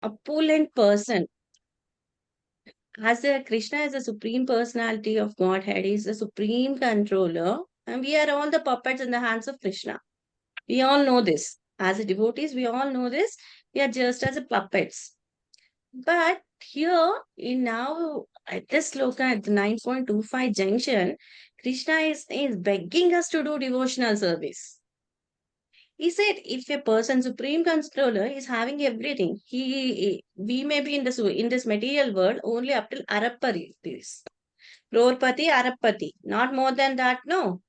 opulent person. As a Krishna is the supreme personality of Godhead, he is the supreme controller, and we are all the puppets in the hands of Krishna. We all know this. As a devotees, we all know this. We are just as a puppets. But here, in now, at this sloka, at the 9.25 junction, Krishna is begging us to do devotional service. He said, if a person, supreme controller, is having everything, we may be in this material world only up till Arappari. Crorepati, Arappati. Not more than that, no.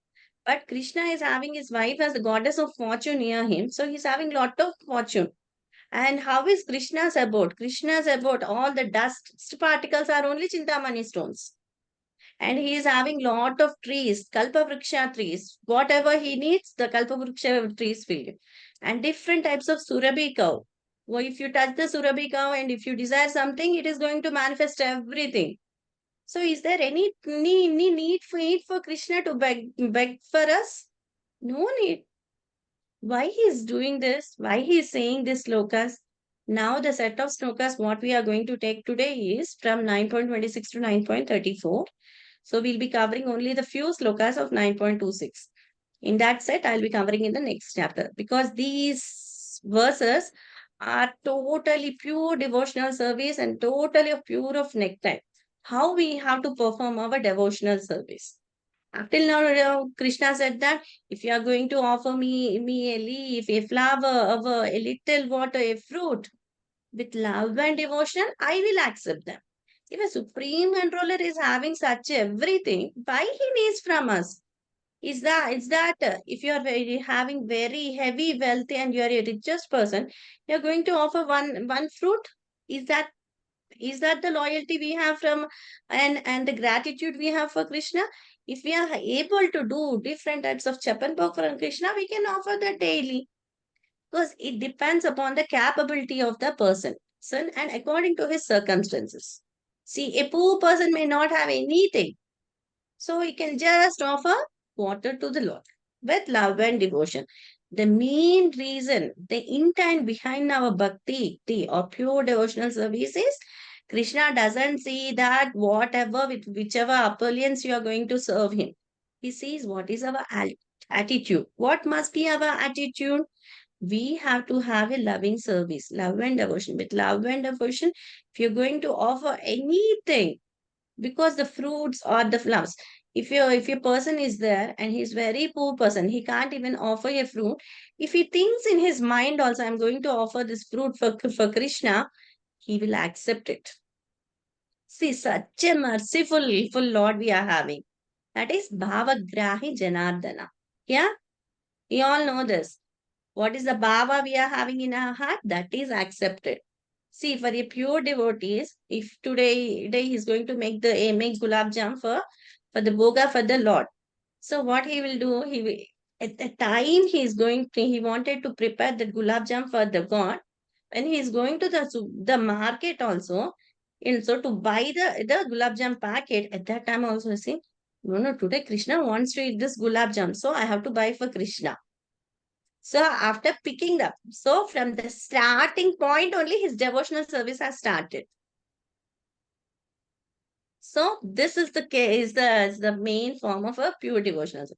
But Krishna is having his wife as the goddess of fortune near him. So he's having lot of fortune. And how is Krishna's abode? Krishna's abode, all the dust particles are only Chintamani stones. And he is having lot of trees, Kalpavriksha trees. Whatever he needs, the Kalpavriksha trees fill. And different types of Surabhi cow. Well, if you touch the Surabhi cow and if you desire something, it is going to manifest everything. So is there any need for Krishna to beg for us? No need. Why he is doing this? Why he is saying this slokas? Now the set of slokas what we are going to take today is from 9.26 to 9.34. So we'll be covering only the few slokas of 9.26. In that set, I'll be covering in the next chapter because these verses are totally pure devotional service and totally pure of nectar. How we have to perform our devotional service. Until now, Krishna said that if you are going to offer me a leaf, a flower, a little water, a fruit, with love and devotion, I will accept them. If a supreme controller is having such everything, why he needs from us? Is that if you are having very heavy wealth and you are a richest person, you are going to offer one fruit? Is that is that the loyalty we have from and the gratitude we have for Krishna? If we are able to do different types of chapan bhog for Krishna, we can offer that daily because it depends upon the capability of the person and according to his circumstances. See, a poor person may not have anything, so he can just offer water to the Lord with love and devotion. The main reason, the intent behind our bhakti or pure devotional service is Krishna doesn't see that whatever with whichever appearance you are going to serve him. He sees what is our attitude. What must be our attitude? We have to have a loving service, love and devotion. With love and devotion, if you're going to offer anything, because the fruits or the flowers, if your person is there and he's very poor person, he can't even offer a fruit. If he thinks in his mind also, I'm going to offer this fruit for Krishna, he will accept it. See, such a merciful full Lord we are having. That is Bhavagrahi Janardana. Yeah, we all know this. What is the bhava we are having in our heart? That is accepted. See, for a pure devotees, if today he is going to make gulab jam for the boga for the Lord. So what he will do, he will, at the time he wanted to prepare the gulab jam for the God. When he is going to the market also, and so to buy the gulab jam packet, at that time also say, no, today Krishna wants to eat this gulab jam, so I have to buy for Krishna. So after picking up, so from the starting point only his devotional service has started. So this is the case, the main form of a pure devotional.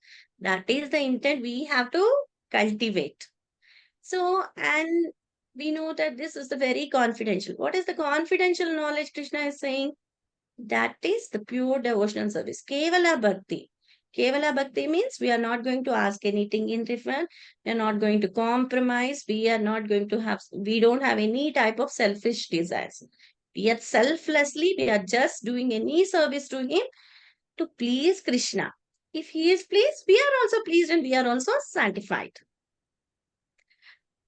That is the intent we have to cultivate. So, and we know that this is the very confidential. What is the confidential knowledge Krishna is saying? That is the pure devotional service. Kevala Bhakti. Kevala Bhakti means we are not going to ask anything in return. We are not going to compromise. We are not going to we don't have any type of selfish desires. We are selflessly, we are just doing any service to him to please Krishna. If he is pleased, we are also pleased and we are also satisfied.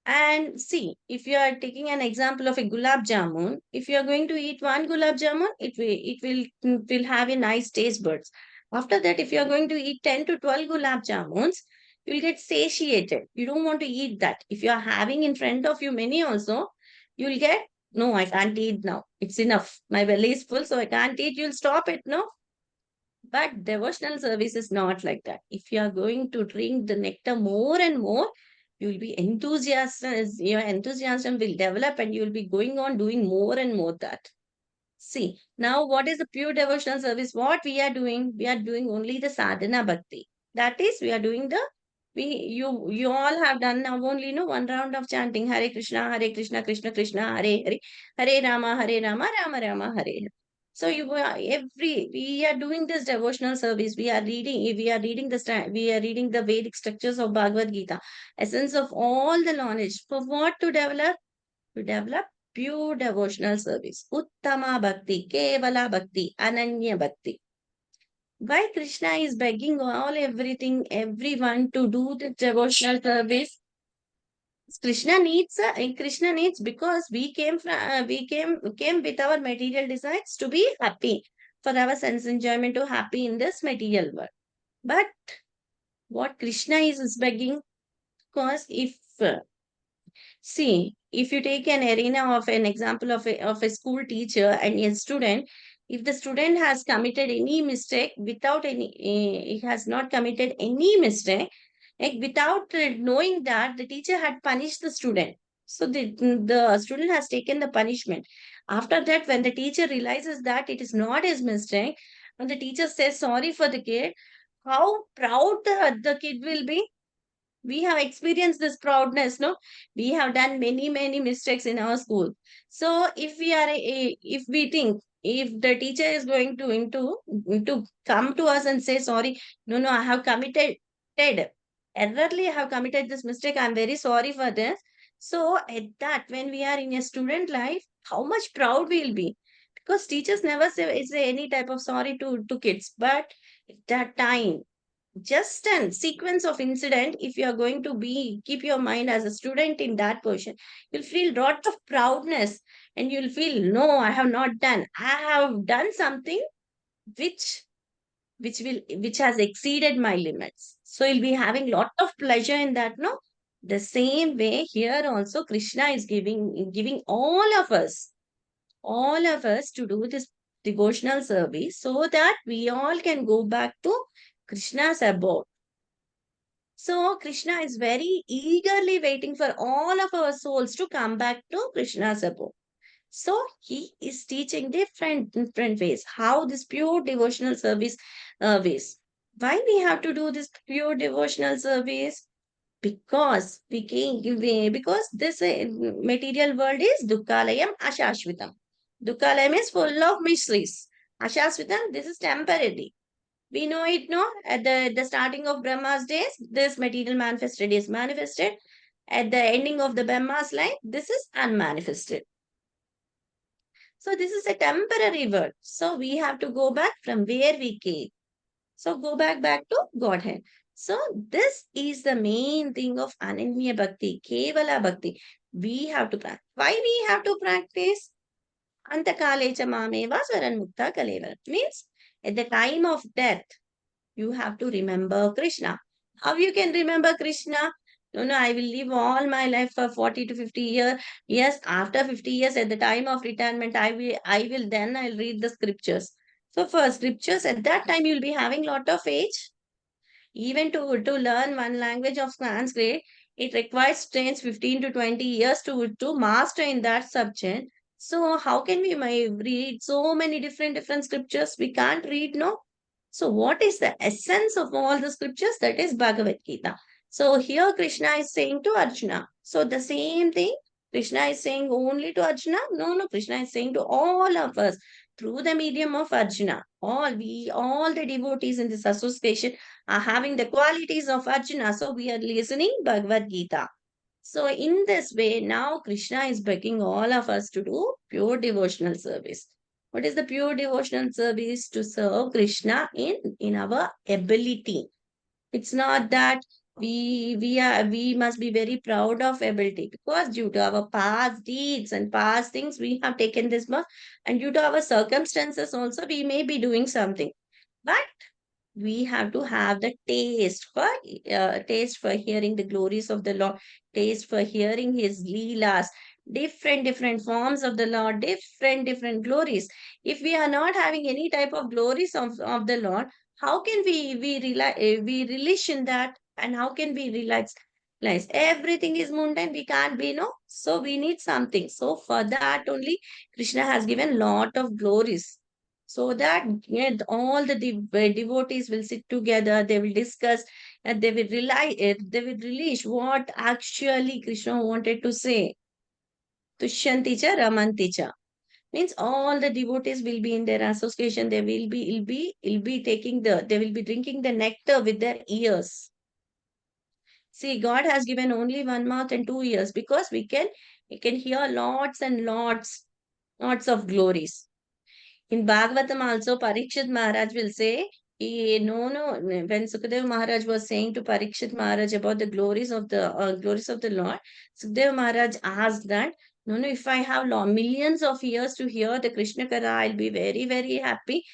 And see, if you are taking an example of a gulab jamun, if you are going to eat one gulab jamun, it will have a nice taste buds. After that, if you are going to eat 10 to 12 gulab jamuns, you will get satiated. You don't want to eat that. If you are having in front of you many also, you will get, no, I can't eat now. It's enough. My belly is full, so I can't eat. You'll stop it, no? But devotional service is not like that. If you are going to drink the nectar more and more, You will be enthusiastic, your enthusiasm will develop and you will be going on doing more and more that. See, now what is the pure devotional service? What we are doing? We are doing only the sadhana bhakti. That is, we are doing the you all have done now only one round of chanting Hare Krishna, Krishna Krishna, Hare Hare, Hare Rama, Rama Rama, Hare Hare. So you are we are doing this devotional service. We are reading the Vedic structures of Bhagavad Gita, essence of all the knowledge. For what to develop? To develop pure devotional service. Uttama Bhakti, Kevala Bhakti, Ananya Bhakti. Why Krishna is begging everyone to do the devotional service? Krishna needs because we came with our material desires to be happy, for our sense enjoyment to happy in this material world. But what Krishna is begging, because see, if you take an arena of an example of a school teacher and a student, if the student has committed any mistake without he has not committed any mistake, like without knowing that the teacher had punished the student. So the student has taken the punishment. After that, when the teacher realizes that it is not his mistake, and the teacher says sorry for the kid, how proud the kid will be. We have experienced this proudness, no? We have done many mistakes in our school. So if we think, if the teacher is going to come to us and say sorry, no, I have committed errorly, I have committed this mistake, I'm very sorry for this. So at that, when we are in a student life, how much proud we'll be, because teachers never say any type of sorry to kids. But at that time, just a sequence of incident, if you are going to be keep your mind as a student in that position, you'll feel lot of proudness, and you'll feel, no, I have done something which which has exceeded my limits. So you'll be having lot of pleasure in that, no? The same way here also, Krishna is giving all of us to do this devotional service, so that we all can go back to Krishna's abode. So Krishna is very eagerly waiting for all of our souls to come back to Krishna's abode. So he is teaching different ways how this pure devotional service ways. Why we have to do this pure devotional service? Because this material world is dukkhalayam ashashvitam. Dukkhalayam is full of mysteries. Ashashvitam, this is temporary. We know it, no? At the starting of Brahma's days, this material manifested is manifested. At the ending of the Brahma's life, this is unmanifested. So this is a temporary world. So we have to go back from where we came. So go back to Godhead. So this is the main thing of Ananya Bhakti, Kevala Bhakti. We have to practice. Why we have to practice? Antakale cha mameva swaran mukta kaleva. Means at the time of death, you have to remember Krishna. How you can remember Krishna? No, I will live all my life for 40 to 50 years. Yes, after 50 years, at the time of retirement, I'll read the scriptures. So for scriptures, at that time, you'll be having lot of age. Even to learn one language of Sanskrit, it requires strains 15 to 20 years to master in that subject. So how can we read so many different scriptures? We can't read, no? So what is the essence of all the scriptures? That is Bhagavad Gita. So here Krishna is saying to Arjuna. So the same thing, Krishna is saying only to Arjuna? No, Krishna is saying to all of us through the medium of Arjuna. All the devotees in this association are having the qualities of Arjuna. So we are listening Bhagavad Gita. So in this way, now Krishna is begging all of us to do pure devotional service. What is the pure devotional service? To serve Krishna in our ability. It's not that we must be very proud of ability, because due to our past deeds and past things, we have taken this birth, and due to our circumstances also, we may be doing something. But we have to have the taste for hearing the glories of the Lord, taste for hearing his leelas, different forms of the Lord, different glories. If we are not having any type of glories of the Lord, how can we relish in that, and how can we relax? lies. Everything is mundane. We can't be, no. So we need something. So for that only, Krishna has given lot of glories. So that all the devotees will sit together. They will discuss and they will they will release what actually Krishna wanted to say. Tushyanticha Ramanticha. Means all the devotees will be in their association. They will be taking they will be drinking the nectar with their ears. See, God has given only one mouth and two ears because we can hear lots and lots of glories. In Bhagavatam also, Parikshit Maharaj will say, no, when Sukadev Maharaj was saying to Parikshit Maharaj about the glories of the Lord, Sukadev Maharaj asked that, no, if I have millions of years to hear the Krishna Katha, I'll be very, very happy.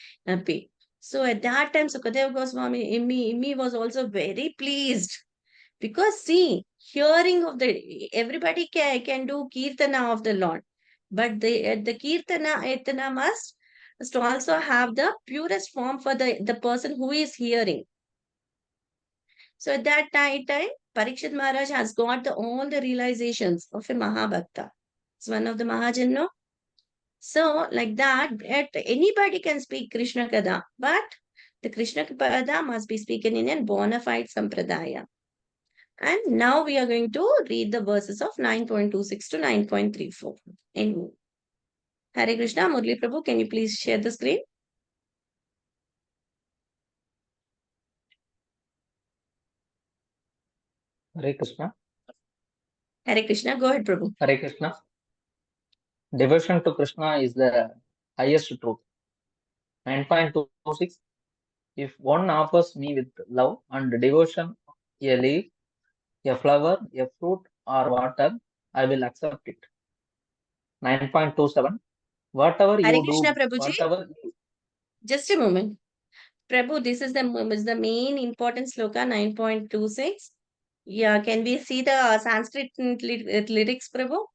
So at that time, Sukadev Goswami, Imi was also very pleased. Because see, hearing of everybody can do kirtana of the Lord, but the kirtana must also have the purest form for the person who is hearing. So at that time Parikshit Maharaj has got all the realizations of a Mahabhakta. It's one of the Mahajanno. So like that, anybody can speak Krishna Kada, but the Krishna Kada must be spoken in a bona fide sampradaya. And now we are going to read the verses of 9.26 to 9.34. In Hare Krishna, Murli Prabhu, can you please share the screen? Hare Krishna. Hare Krishna, go ahead, Prabhu. Hare Krishna. Devotion to Krishna is the highest truth. 9.26. If one offers me with love and devotion a leaf, a flower, a fruit, or water, I will accept it. 9.27. Whatever Hare you Krishna, do, Prabhuji. Just a moment. Prabhu, this is the main important sloka, 9.26. Yeah, can we see the Sanskrit lyrics, Prabhu?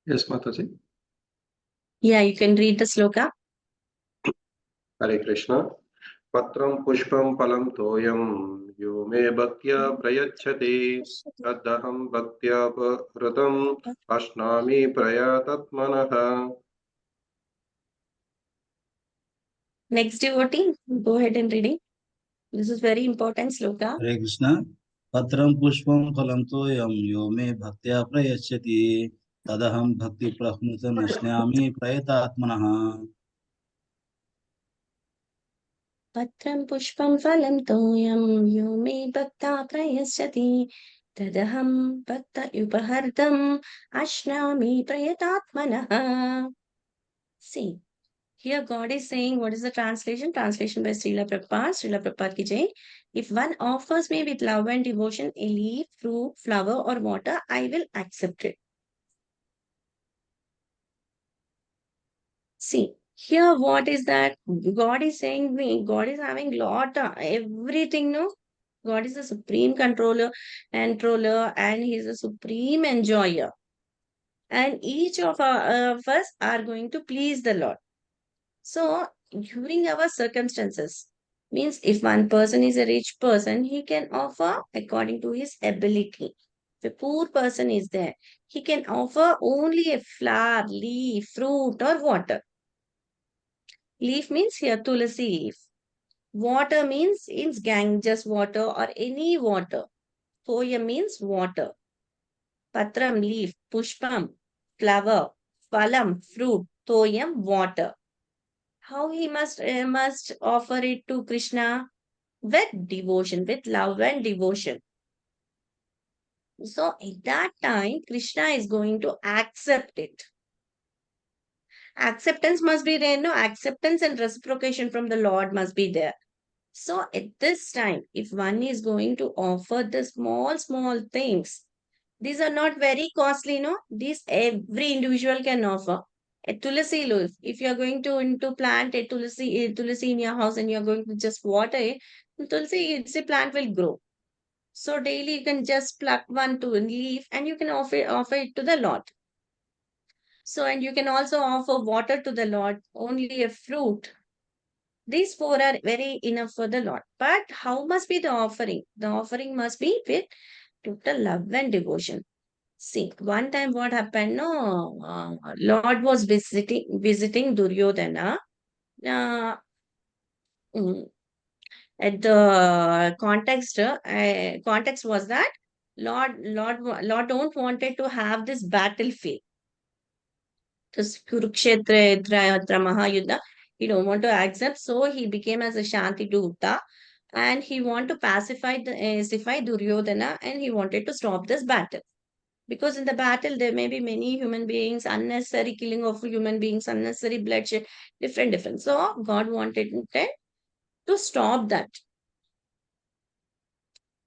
Yes, Mataji. Yeah, you can read the sloka. Hare Krishna. Patram pushpam palam toyam yo me bhaktya prayachati tadaham bhaktya pratam ashnami prayatatmanaha. Next devotee, go ahead and reading. This is very important sloka. Hare Krishna. Patram pushpam phalam toyam yo me bhaktya prayachyati tadaham bhakti prahnutam ashnami prayatatmanaha. Patram pushpam phalam toyam yo me bhakta prayasyati tadaham bhakta upahardam ashnami prayatatmanaha. See, here God is saying, what is the translation? Translation by Srila Prabhupada. Srila Prabhupada ki jai. If one offers me with love and devotion a leaf, fruit, flower or water, I will accept it. See, here what is that? God is saying, God is having lot, everything, no? God is the supreme controller, and He is the supreme enjoyer. And each of us are going to please the Lord. So, during our circumstances, means if one person is a rich person, he can offer according to his ability. If a poor person is there, he can offer only a flower, leaf, fruit, or water. Leaf means here tulasi leaf. Water means just water or any water. Toya means water. Patram leaf, pushpam flower, phalam fruit, toyam water. How he must offer it to Krishna? With devotion, with love and devotion. So at that time, Krishna is going to accept it. Acceptance must be there, no? Acceptance and reciprocation from the Lord must be there. So at this time, if one is going to offer the small, small things, these are not very costly, no? These every individual can offer. A tulsi leaf, if you are going to into plant a tulsi in your house and you are going to just water it, tulsi, it's a plant will grow. So daily you can just pluck one to leaf and you can offer it to the Lord. So and you can also offer water to the Lord, only a fruit. These four are very enough for the Lord. But how must be the offering? The offering must be with total love and devotion. See, one time what happened? No, Lord was visiting Duryodhana. Uh, mm, at the context was that Lord don't wanted to have this battlefield, this Kurukshetra Mahayuddha. He don't want to accept, so he became as a Shanti Dutta, and he want to pacify Duryodhana, and he wanted to stop this battle. Because in the battle, there may be many human beings, unnecessary killing of human beings, unnecessary bloodshed, different. So God wanted to stop that.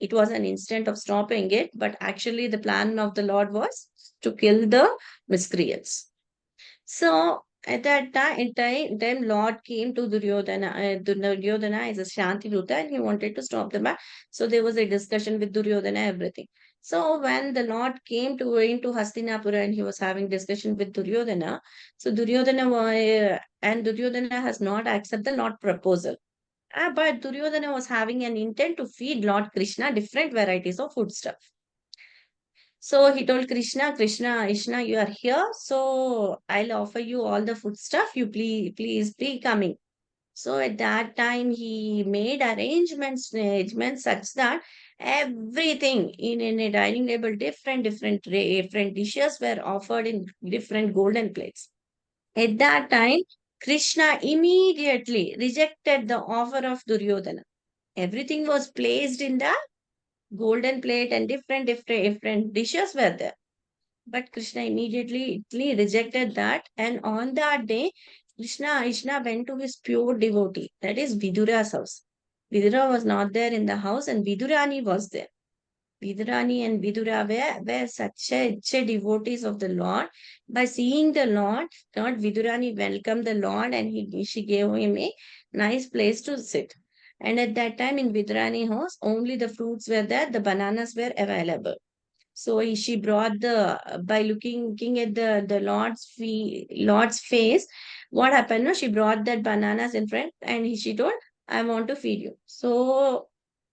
It was an instant of stopping it, but actually the plan of the Lord was to kill the miscreants. So at that time Lord came to Duryodhana. Duryodhana is a Shanti Dutta and he wanted to stop the battle. So there was a discussion with Duryodhana, everything. So when the Lord came to into Hastinapura and he was having discussion with Duryodhana, so Duryodhana has not accepted the Lord proposal. But Duryodhana was having an intent to feed Lord Krishna different varieties of foodstuff. So he told Krishna, you are here, so I'll offer you all the food stuff. You please be coming. So at that time, he made arrangements such that everything in a dining table, different dishes were offered in different golden plates. At that time, Krishna immediately rejected the offer of Duryodhana. Everything was placed in the golden plate and different dishes were there. But Krishna immediately rejected that. And on that day, Krishna went to his pure devotee, that is Vidura's house. Vidura was not there in the house, and Vidurani was there. Vidurani and Vidura were such a devotees of the Lord. By seeing the Lord Vidurani welcomed the Lord and she gave him a nice place to sit. And at that time in Vidurani house, only the fruits were there, the bananas were available. So she brought by looking at the Lord's face, what happened? No, she brought that bananas in front and she told, I want to feed you. So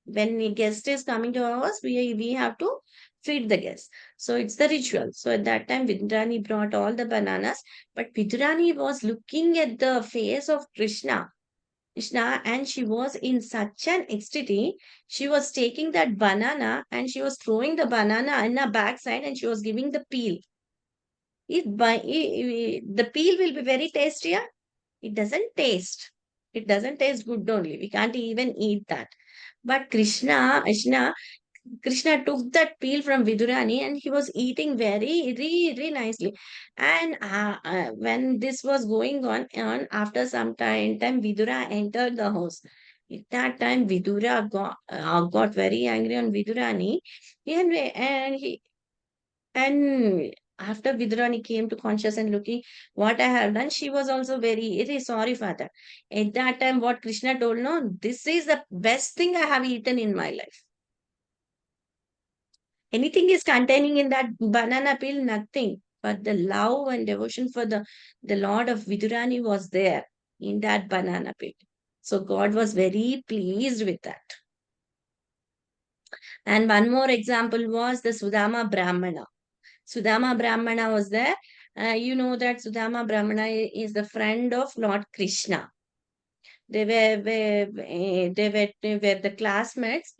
when a guest is coming to our house, we have to feed the guest. So it's the ritual. So at that time, Vidrani brought all the bananas, but Vidrani was looking at the face of Krishna, and she was in such an ecstasy. She was taking that banana and she was throwing the banana in her backside and she was giving the peel. The peel will be very tasty. Yeah? It doesn't taste. It doesn't taste good only. We can't even eat that. But Krishna took that peel from Vidurani and he was eating very nicely. And when this was going on after some time Vidura entered the house. At that time, Vidura got very angry on Vidurani. And after Vidurani came to conscious and looking what I have done, she was also very sorry for that. At that time, what Krishna told, no, this is the best thing I have eaten in my life. Anything is containing in that banana peel, nothing. But the love and devotion for the Lord of Vidurani was there in that banana peel. So God was very pleased with that. And one more example was the Sudama Brahmana. Sudama Brahmana was there. You know that Sudama Brahmana is the friend of Lord Krishna. They were the classmates.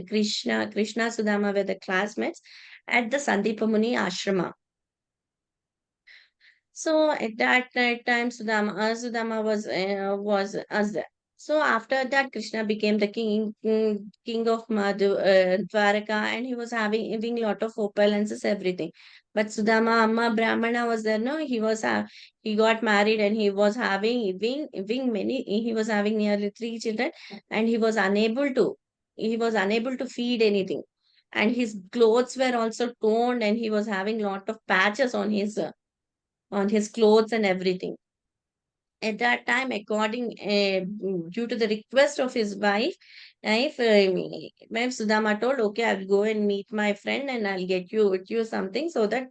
Krishna, Sudama were the classmates at the Sandipamuni ashrama. So at that time, Sudama was there. So after that, Krishna became the king of Dwaraka, and he was having lot of opulences, everything. But Sudama Amma Brahmana was there. No, he got married, and he was he was having nearly 3 children, and he was unable to feed anything, and his clothes were also torn, and he was having lot of patches on his clothes and everything. At that time, due to the request of his wife Sudama told, okay, I'll go and meet my friend, and I'll get you something so that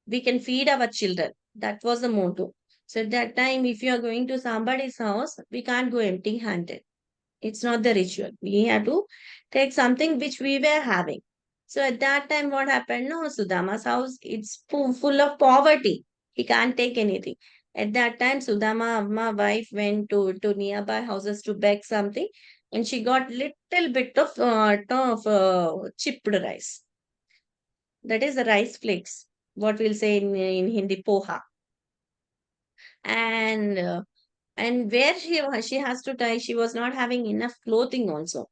we can feed our children. That was the motto. So at that time, if you are going to somebody's house, we can't go empty handed. It's not the ritual. We have to take something which we were having. So at that time, what happened? No, Sudama's house, it's full of poverty. He can't take anything. At that time, Sudama, my wife, went to nearby houses to beg something, and she got little bit of chipped rice. That is the rice flakes, what we'll say in Hindi, poha. And where she has to tie, she was not having enough clothing also.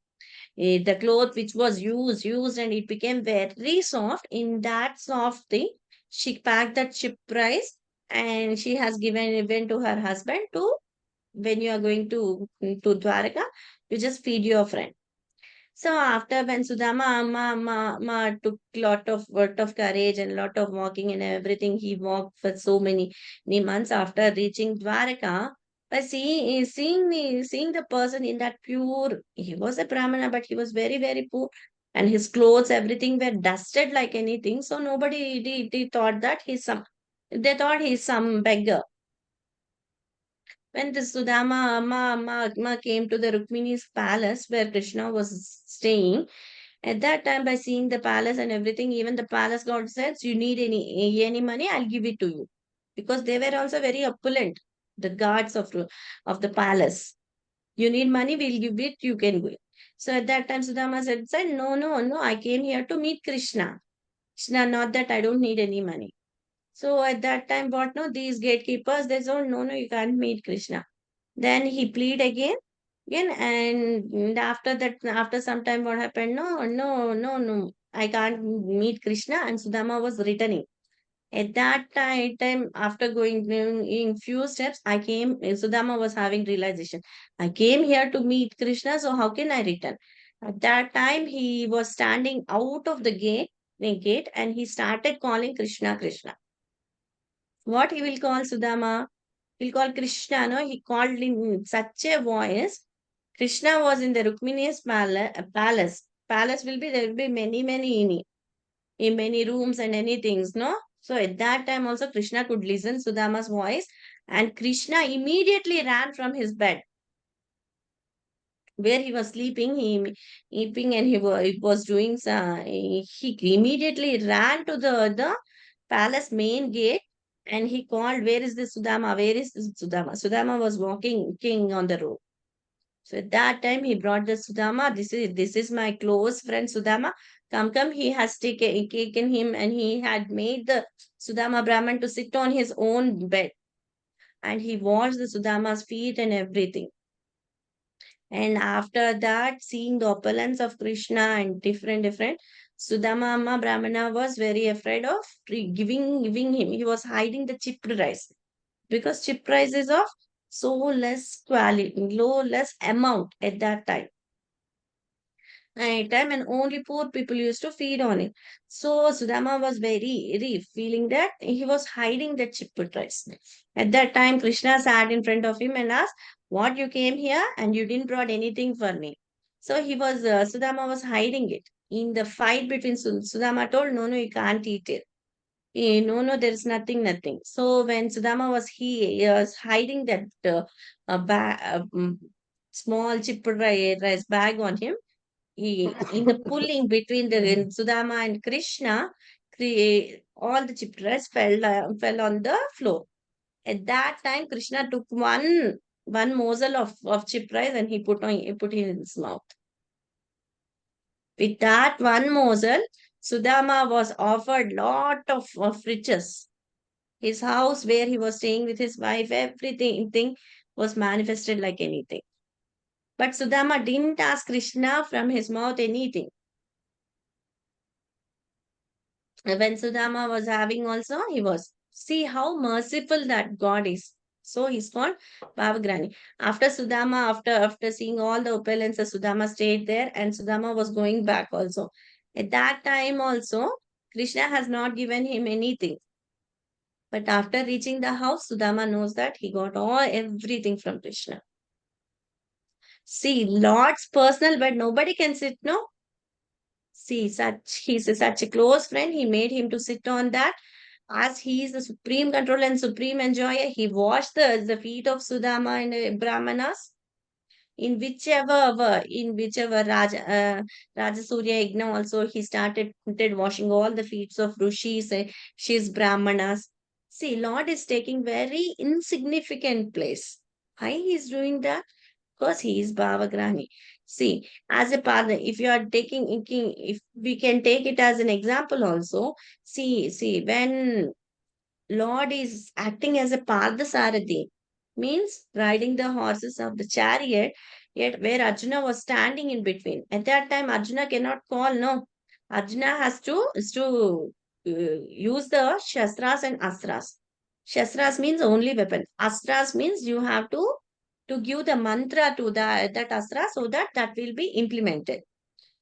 The cloth which was used, and it became very soft. In that soft thing, she packed that chip rice, and she has given even to her husband to, when you are going to Dwaraka, you just feed your friend. So after, when Sudama ma took lot of courage and lot of walking and everything, he walked for so many months after reaching Dwaraka. By seeing the person in that pure, he was a Brahmana, but he was very poor, and his clothes, everything were dusted like anything. So nobody they thought that they thought he's some beggar. When the Sudama ma came to the Rukmini's palace where Krishna was staying, at that time, by seeing the palace and everything, even the palace god says, you need any money, I'll give it to you. Because they were also very opulent, the guards of the palace. You need money, we'll give it, you can go. So at that time, Sudama said, no, I came here to meet Krishna. Krishna, not that I don't need any money. So at that time, what no, these gatekeepers, they said, no, you can't meet Krishna. Then he plead again, and after that, after some time, what happened? No, I can't meet Krishna, and Sudama was returning. At that time, after going in few steps, Sudama was having realization. I came here to meet Krishna, so how can I return? At that time, he was standing out of the gate, and he started calling Krishna. What he will call Sudama? He'll call Krishna, no? He called in such a voice. Krishna was in the Rukmini's palace. Palace there will be many in many rooms and many things, no? So at that time also Krishna could listen Sudama's voice, and Krishna immediately ran from his bed where he was sleeping. He was doing he immediately ran to the palace main gate, and he called, where is this Sudama? Where is this Sudama? Sudama was walking king on the road. So at that time, he brought the Sudama. This is my close friend Sudama. Come. He has taken him, and he had made the Sudama Brahman to sit on his own bed, and he washed the Sudama's feet and everything. And after that, seeing the opulence of Krishna and different, Sudama Amma Brahmana was very afraid of giving him. He was hiding the chipped rice, because chipped rice is of so less quality, less amount at that time. And only poor people used to feed on it. So Sudama was very feeling that he was hiding that chipped rice. At that time, Krishna sat in front of him and asked, "What, you came here and you didn't brought anything for me?" So Sudama was hiding it. In the fight between Sudama told, "No, you can't eat it. No, there is nothing. So when Sudama he was hiding that small chipped rice bag on him, in the pulling between the Sudama and Krishna, all the chipped rice fell on the floor. At that time, Krishna took one morsel of chipped rice, and he put it in his mouth. With that one morsel, Sudama was offered lot of riches. His house where he was staying with his wife, everything was manifested like anything. But Sudama didn't ask Krishna from his mouth anything. When Sudama was having also, he was. See how merciful that God is. So he's called Bhavagrani. After Sudama, after seeing all the opulences, Sudama stayed there and Sudama was going back also. At that time also, Krishna has not given him anything. But after reaching the house, Sudama knows that he got everything from Krishna. See, Lord's personal bed, nobody can sit, no? See, he's such a close friend. He made him to sit on that. As he is the supreme controller and supreme enjoyer, he washed the feet of Sudama and Brahmanas in whichever Rajasurya Yagna also he started washing all the feet of Rishis, she's Brahmanas. See, Lord is taking very insignificant place. Why he is doing that? Because he is Bhavagrani. See, as a partner, if you are if we can take it as an example also, see, when Lord is acting as a Parthasarathi, means riding the horses of the chariot, yet where Arjuna was standing in between. At that time, Arjuna cannot call, no. Arjuna has to use the Shastras and Astras. Shastras means only weapon. Astras means you have to give the mantra to that Astra so that that will be implemented.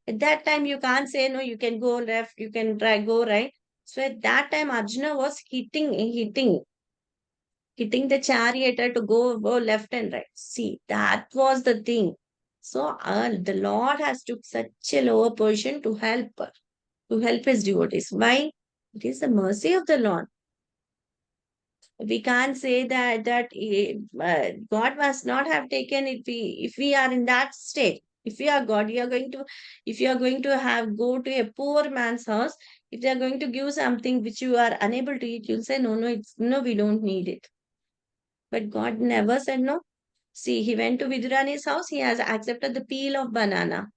At that time, you can't say, no, you can go left, you can try, go right. So at that time, Arjuna was hitting the charioteer to go left and right. See, that was the thing. So the Lord has took such a lower position to help his devotees. Why? It is the mercy of the Lord. We can't say that God must not have taken it. If we are in that state, if we are God, if you are going to go to a poor man's house, if they are going to give something which you are unable to eat, you'll say no, we don't need it. But God never said no. See, he went to Vidurani's house, he has accepted the peel of banana.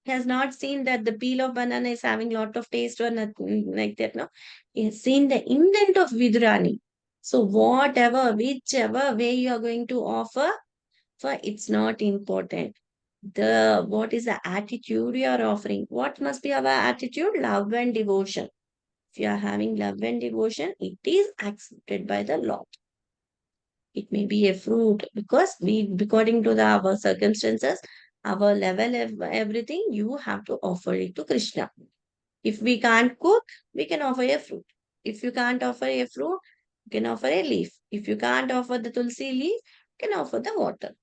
He has not seen that the peel of banana is having lot of taste or nothing like that, no. He has seen the intent of Vidurani. So whichever way you are going to offer, for it's not important. What is the attitude you are offering? What must be our attitude? Love and devotion. If you are having love and devotion, it is accepted by the Lord. It may be a fruit because according to our circumstances, our level of everything, you have to offer it to Krishna. If we can't cook, we can offer a fruit. If you can't offer a fruit, you can offer a leaf. If you can't offer the tulsi leaf, you can offer the water.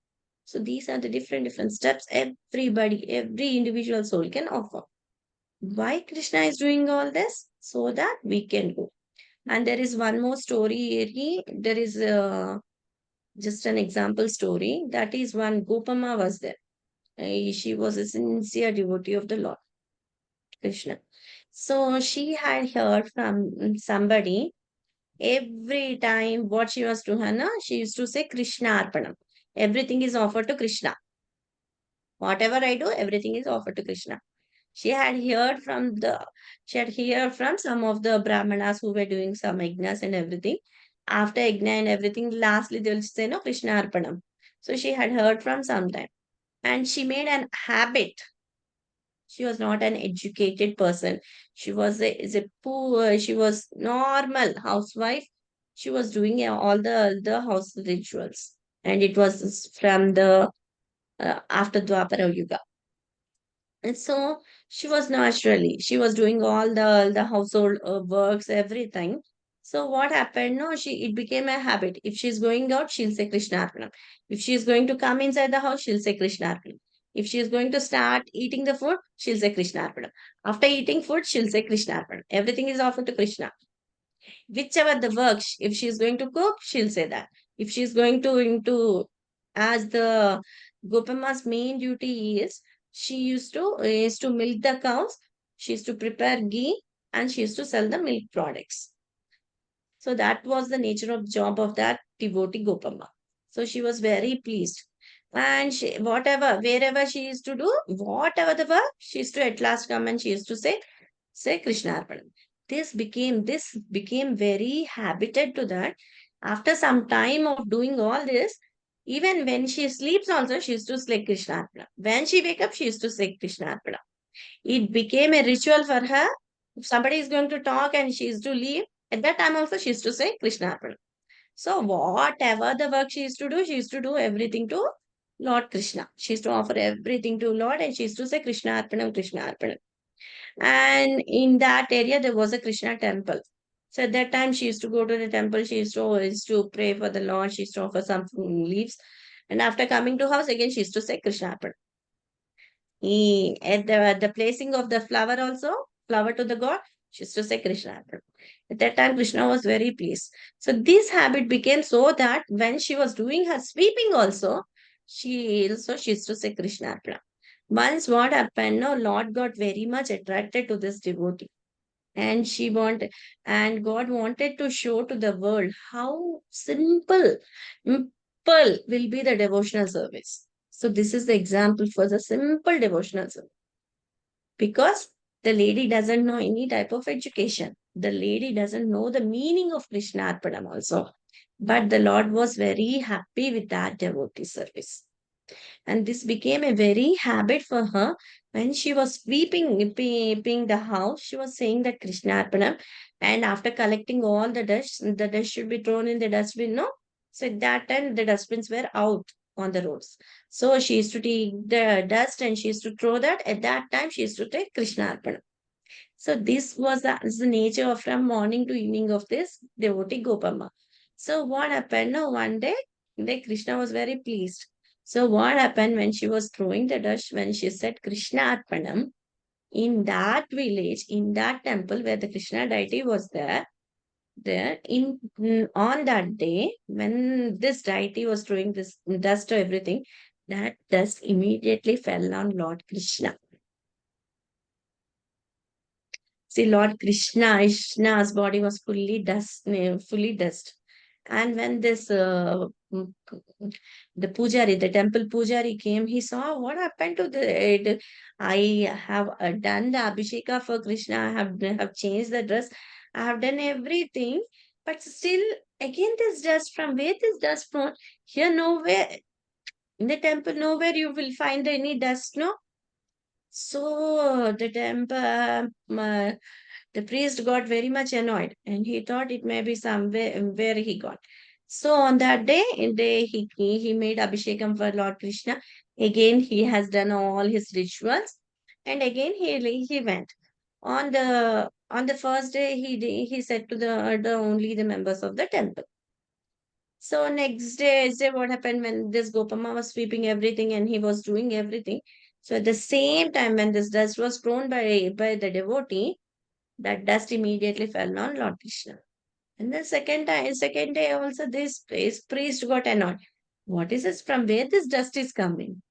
So these are the different steps every individual soul can offer. Why Krishna is doing all this? So that we can go. And there is one more story here. There is just an example story. That is one Gopama was there. She was a sincere devotee of the Lord Krishna. So she had heard from somebody every time what she was to Hana, she used to say Krishna Arpanam. Everything is offered to Krishna. Whatever I do, everything is offered to Krishna. She had heard from some of the Brahmanas who were doing some yajnas and everything. After yajna and everything, lastly they will say, no, Krishna Arpanam. So she had heard from some time. And she made an habit. She was not an educated person. She was she was normal housewife. She was doing all the house rituals. And it was from the after Dwapara Yuga. And so she was doing all the household works, everything. So what happened? No, it became a habit. If she's going out, she'll say Krishna Arpanam. If she's going to come inside the house, she'll say Krishna Arpanam. If she's going to start eating the food, she'll say Krishna Arpanam. After eating food, she'll say Krishna Arpanam. Everything is offered to Krishna. Whichever the work, if she's going to cook, she'll say that. If she's going to as the Gopama's main duty she is to milk the cows, she used to prepare ghee, and she used to sell the milk products. So that was the nature of job of that devotee Gopama. So she was very pleased. And wherever she used to do, whatever the work, she used to at last come and she used to say Krishna Arpanam. This became very habited to that. After some time of doing all this, Even when she sleeps also, she used to say Krishna Arpana. When she wake up, she used to say Krishna Arpana. It became a ritual for her. If somebody is going to talk and she is to leave, at that time also she used to say Krishna Arpana. So whatever the work she used to do everything to Lord Krishna. She used to offer everything to Lord and she used to say Krishna Arpanam, Krishna Arpanam. And in that area, there was a Krishna temple. So at that time, she used to go to the temple. She used to always to pray for the Lord. She used to offer some leaves. And after coming to house, again, she used to say Krishna Arpanam. At the placing of the flower also, flower to the god, she used to say Krishna Arpanam. At that time, Krishna was very pleased. So this habit became so that when she was doing her sweeping also, she used to say Krishna Arpanam. Once what happened, no, Lord got very much attracted to this devotee. And God wanted to show to the world how simple will be the devotional service. So this is the example for the simple devotional service. Because the lady doesn't know any type of education. The lady doesn't know the meaning of Krishna Arpanam also. But the Lord was very happy with that devotee service. And this became a very habit for her. When she was sweeping the house, she was saying that Krishna Arpanam. And after collecting all the dust should be thrown in the dustbin, no? So at that time, the dustbins were out on the roads. So she used to take the dust and she used to throw that. At that time, she used to take Krishna Arpanam. So this was the nature of from morning to evening of this devotee Gopama. So what happened? No, one day, Krishna was very pleased. So what happened when she was throwing the dust, when she said Krishna Arpanam, in that village, in that temple where the Krishna deity was on that day, when this deity was throwing this dust to everything, that dust immediately fell on Lord Krishna. See, Lord Krishna's body was fully dust. And when the pujari, the temple pujari came, he saw what happened to the. I have done the abhisheka for Krishna. I have changed the dress. I have done everything, but still, again, this dust from where this dust from? Here, nowhere in the temple, nowhere you will find any dust, no. So the temple. The priest got very much annoyed and he thought it may be somewhere where he got. So on that day, he made Abhishekam for Lord Krishna. Again, he has done all his rituals. And again, he went. On the first day, he said to the only the members of the temple. So next day, what happened when this Gopama was sweeping everything and he was doing everything. So at the same time, when this dust was thrown by the devotee, that dust immediately fell on Lord Krishna. And the second day also this priest got annoyed. What is this? From where this dust is coming?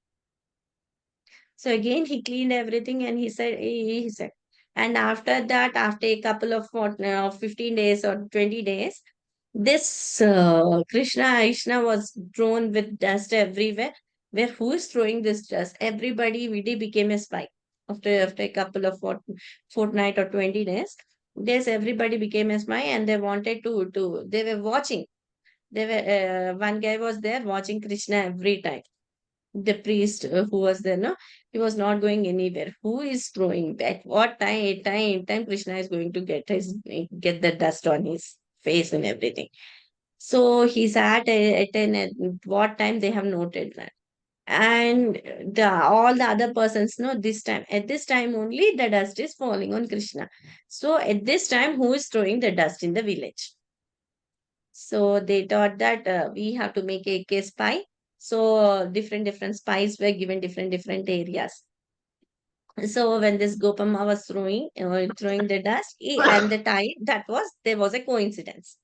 So again he cleaned everything and he said, and after that, after a couple of 15 days or 20 days, this Krishna was thrown with dust everywhere. Where who is throwing this dust? Everybody really became a spy. After a couple of fortnight or 20 days, everybody became a spy and they wanted to they were watching. They were one guy was there watching Krishna every time. The priest who was there, no, he was not going anywhere. Who is throwing? At what time Krishna is going to get the dust on his face and everything. So he sat at what time they have noted that. And all the other persons know at this time only the dust is falling on Krishna. So at this time, who is throwing the dust in the village? So they thought that we have to make a case spy. So different spies were given different areas. So when this Gopama was throwing the dust, and the time there was a coincidence.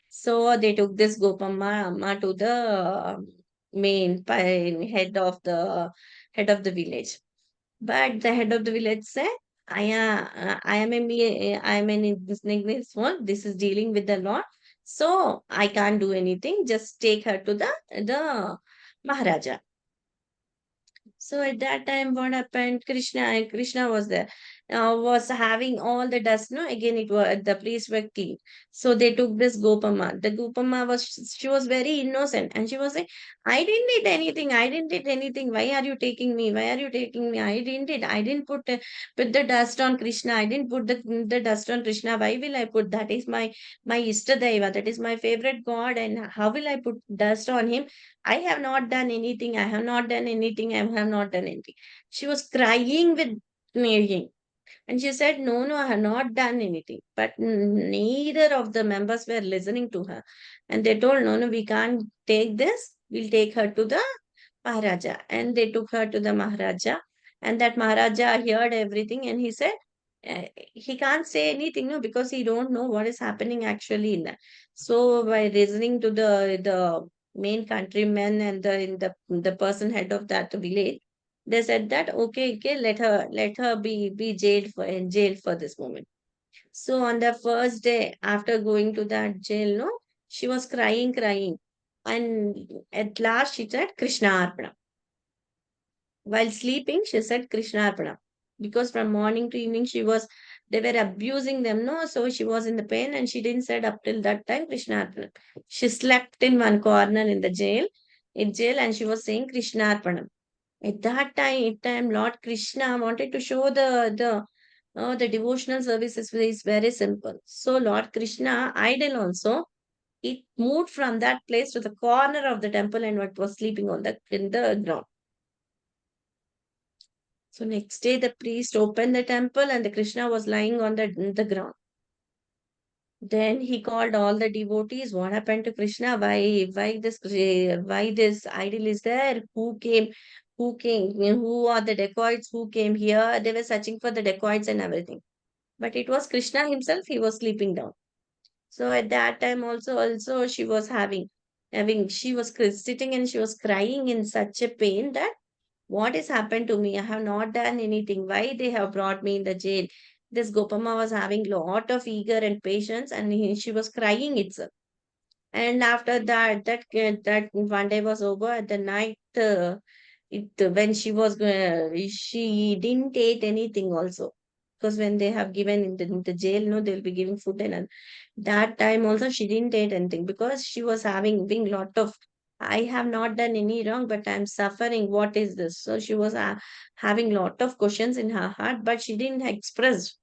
So they took this Gopama to the main head of the village. But the head of the village said, I am in this one. This is dealing with the law. So I can't do anything. Just take her to the Maharaja. So at that time, what happened? Krishna was there. was having all the dust. No, again it was the priests were clean. So they took this Gopama. The Gopama she was very innocent, and she was saying, "I didn't did anything. I didn't did anything. Why are you taking me? Why are you taking me? I didn't did. I didn't put the dust on Krishna. I didn't put the dust on Krishna. Why will I put? That is my Ishtadaiva. That is my favorite god. And how will I put dust on him? I have not done anything. I have not done anything. I have not done anything." She was crying with me. And she said, "No, no, I have not done anything." But neither of the members were listening to her. And they told, "No, no, we can't take this. We'll take her to the Maharaja." And they took her to the Maharaja. And that Maharaja heard everything, and he said, he can't say anything, no, because he don't know what is happening actually in that. So by listening to the main countrymen and the person head of that village, they said that, okay, okay, let her be jailed for in jail for this moment. So on the first day after going to that jail, no, she was crying, crying. And at last she said, "Krishna Arpana." While sleeping, she said, "Krishna Arpana." Because from morning to evening they were abusing them, no? So she was in the pain, and she didn't said up till that time, "Krishna Arpana." She slept in one corner in the jail, and she was saying, "Krishna Arpana." At that time, Lord Krishna wanted to show the devotional services is very simple. So Lord Krishna, idol also, it moved from that place to the corner of the temple and what was sleeping on in the ground. So next day, the priest opened the temple and the Krishna was lying on the ground. Then he called all the devotees. What happened to Krishna? Why this idol is there? Who came? Who came? Who are the dacoits? Who came here? They were searching for the dacoits and everything. But it was Krishna himself. He was sleeping down. So at that time also she was she was sitting and she was crying in such a pain that what has happened to me? I have not done anything. Why they have brought me in the jail? This Gopama was having lot of eager and patience, and she was crying itself. And after that one day was over. At the night, when she didn't eat anything also, because when they have given in the jail, no, they'll be giving food, and that time also she didn't eat anything because she was having being lot of, "I have not done any wrong, but I'm suffering. What is this?" So she was having lot of questions in her heart, but she didn't express.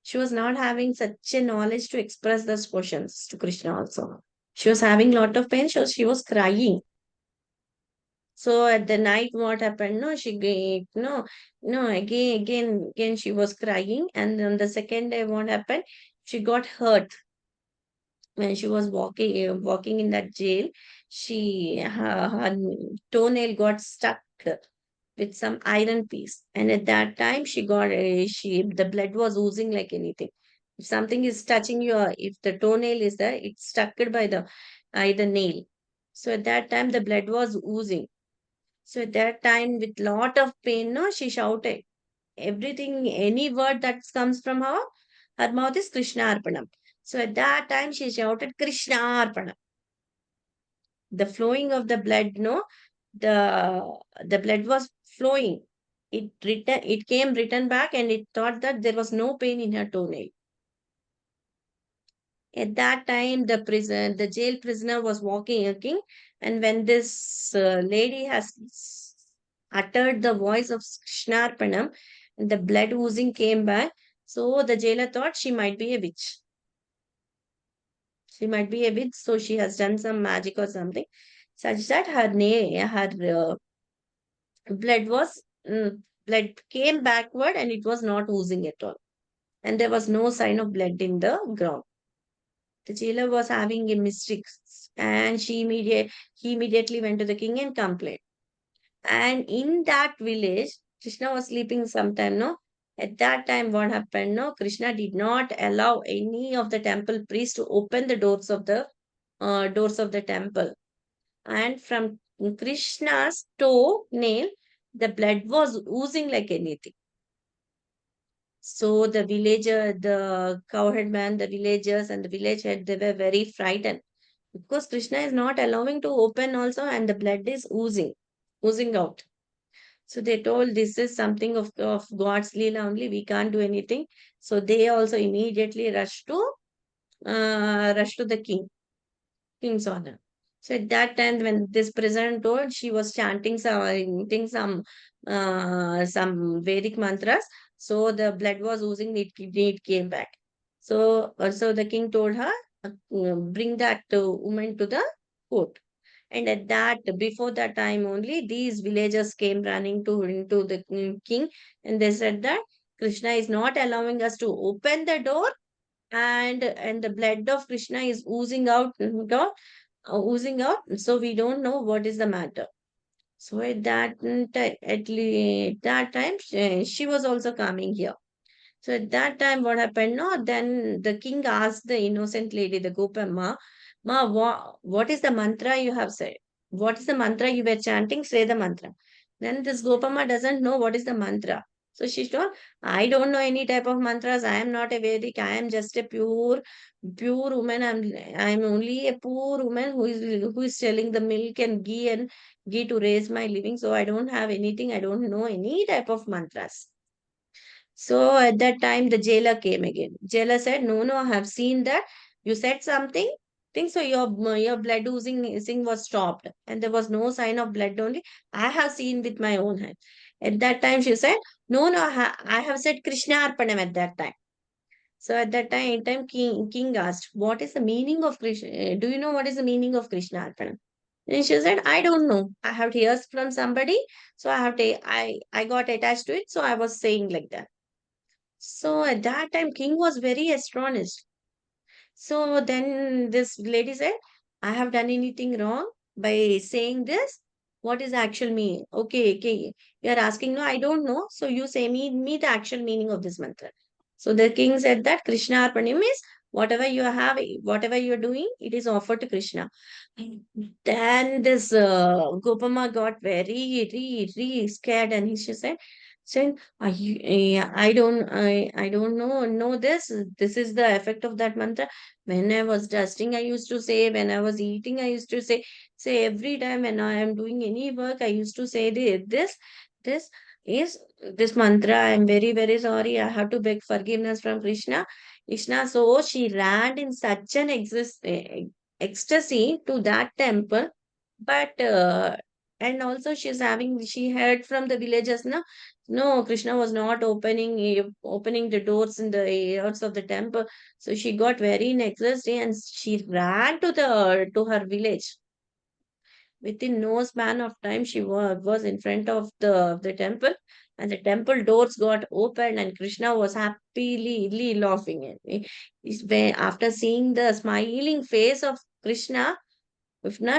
She was not having such a knowledge to express those questions to Krishna also. She was having lot of pain, so she was crying. So at the night, what happened? No, no, again, she was crying. And on the second day, what happened? She got hurt when she was walking in that jail. Her toenail got stuck with some iron piece, and at that time, the blood was oozing like anything. If something is touching if the toenail is there, it's stuck by the nail. So at that time, the blood was oozing. So at that time, with lot of pain, no, she shouted. Everything, any word that comes from her mouth is Krishna Arpanam. So at that time, she shouted Krishna Arpanam. The flowing of the blood, no, the blood was flowing. It came written back, and it thought that there was no pain in her toenail. At that time, the jail prisoner was walking, and when this lady has uttered the voice of Krishnarpanam, and the blood oozing came back, so the jailer thought she might be a witch. She might be a witch, so she has done some magic or something, such that her blood was blood came backward, and it was not oozing at all, and there was no sign of blood in the ground. The jailer was having a mistake, and he immediately went to the king and complained. And in that village, Krishna was sleeping sometime, no? At that time, what happened? No, Krishna did not allow any of the temple priests to open the doors of the temple. And from Krishna's toe nail, the blood was oozing like anything. So the cowhead man, the villagers, and the village head, they were very frightened because Krishna is not allowing to open also, and the blood is oozing out. So they told this is something of God's Leela only. We can't do anything. So they also immediately rushed to the king's honor. So at that time, when this prisoner told, she was chanting some Vedic mantras. So the blood was oozing. It came back. So also the king told her, bring that woman to the court. And at that, before that time only, these villagers came running into the king, and they said that Krishna is not allowing us to open the door, and the blood of Krishna is oozing out. So we don't know what is the matter. So at that time, she was also coming here. So at that time, what happened? No, then the king asked the innocent lady, the Gopamma, Ma, what is the mantra you have said? What is the mantra you were chanting? Say the mantra. Then this Gopamma doesn't know what is the mantra. So she told, I don't know any type of mantras. I am not a Vedic. I am just a pure woman. I'm only a poor woman who is selling the milk and ghee to raise my living. So I don't have anything. I don't know any type of mantras. So at that time, the jailer came again. Jailer said, no, no, I have seen that. You said something. Think so your blood oozing was stopped, and there was no sign of blood only. I have seen with my own hand. At that time, she said, no, no, I have said Krishna Arpanam at that time. So at that time king asked, what is the meaning of Krishna? Do you know what is the meaning of Krishna Arpanam? And she said, I don't know. I have heard from somebody, so I got attached to it, so I was saying like that. So at that time, king was very astonished. So then this lady said, I have done anything wrong by saying this? What is actual meaning? Okay, okay. You are asking, no, I don't know. So you say me the actual meaning of this mantra. So the king said that Krishna Arpanim is whatever you have, whatever you're doing, it is offered to Krishna. Then this Gopama got very scared, and she said, saying, I don't know this. This is the effect of that mantra. When I was dusting, I used to say, when I was eating, I used to say every time when I am doing any work, I used to say this is this mantra. I'm very sorry. I have to beg forgiveness from Krishna. So she ran in such an ecstasy to that temple, but and also she heard from the villagers, no, Krishna was not opening the doors in the ears of the temple. So she got very in ecstasy, and she ran to her village. Within no span of time, she was in front of the temple, and the temple doors got opened, and Krishna was happily laughing at me. After seeing the smiling face of Krishna,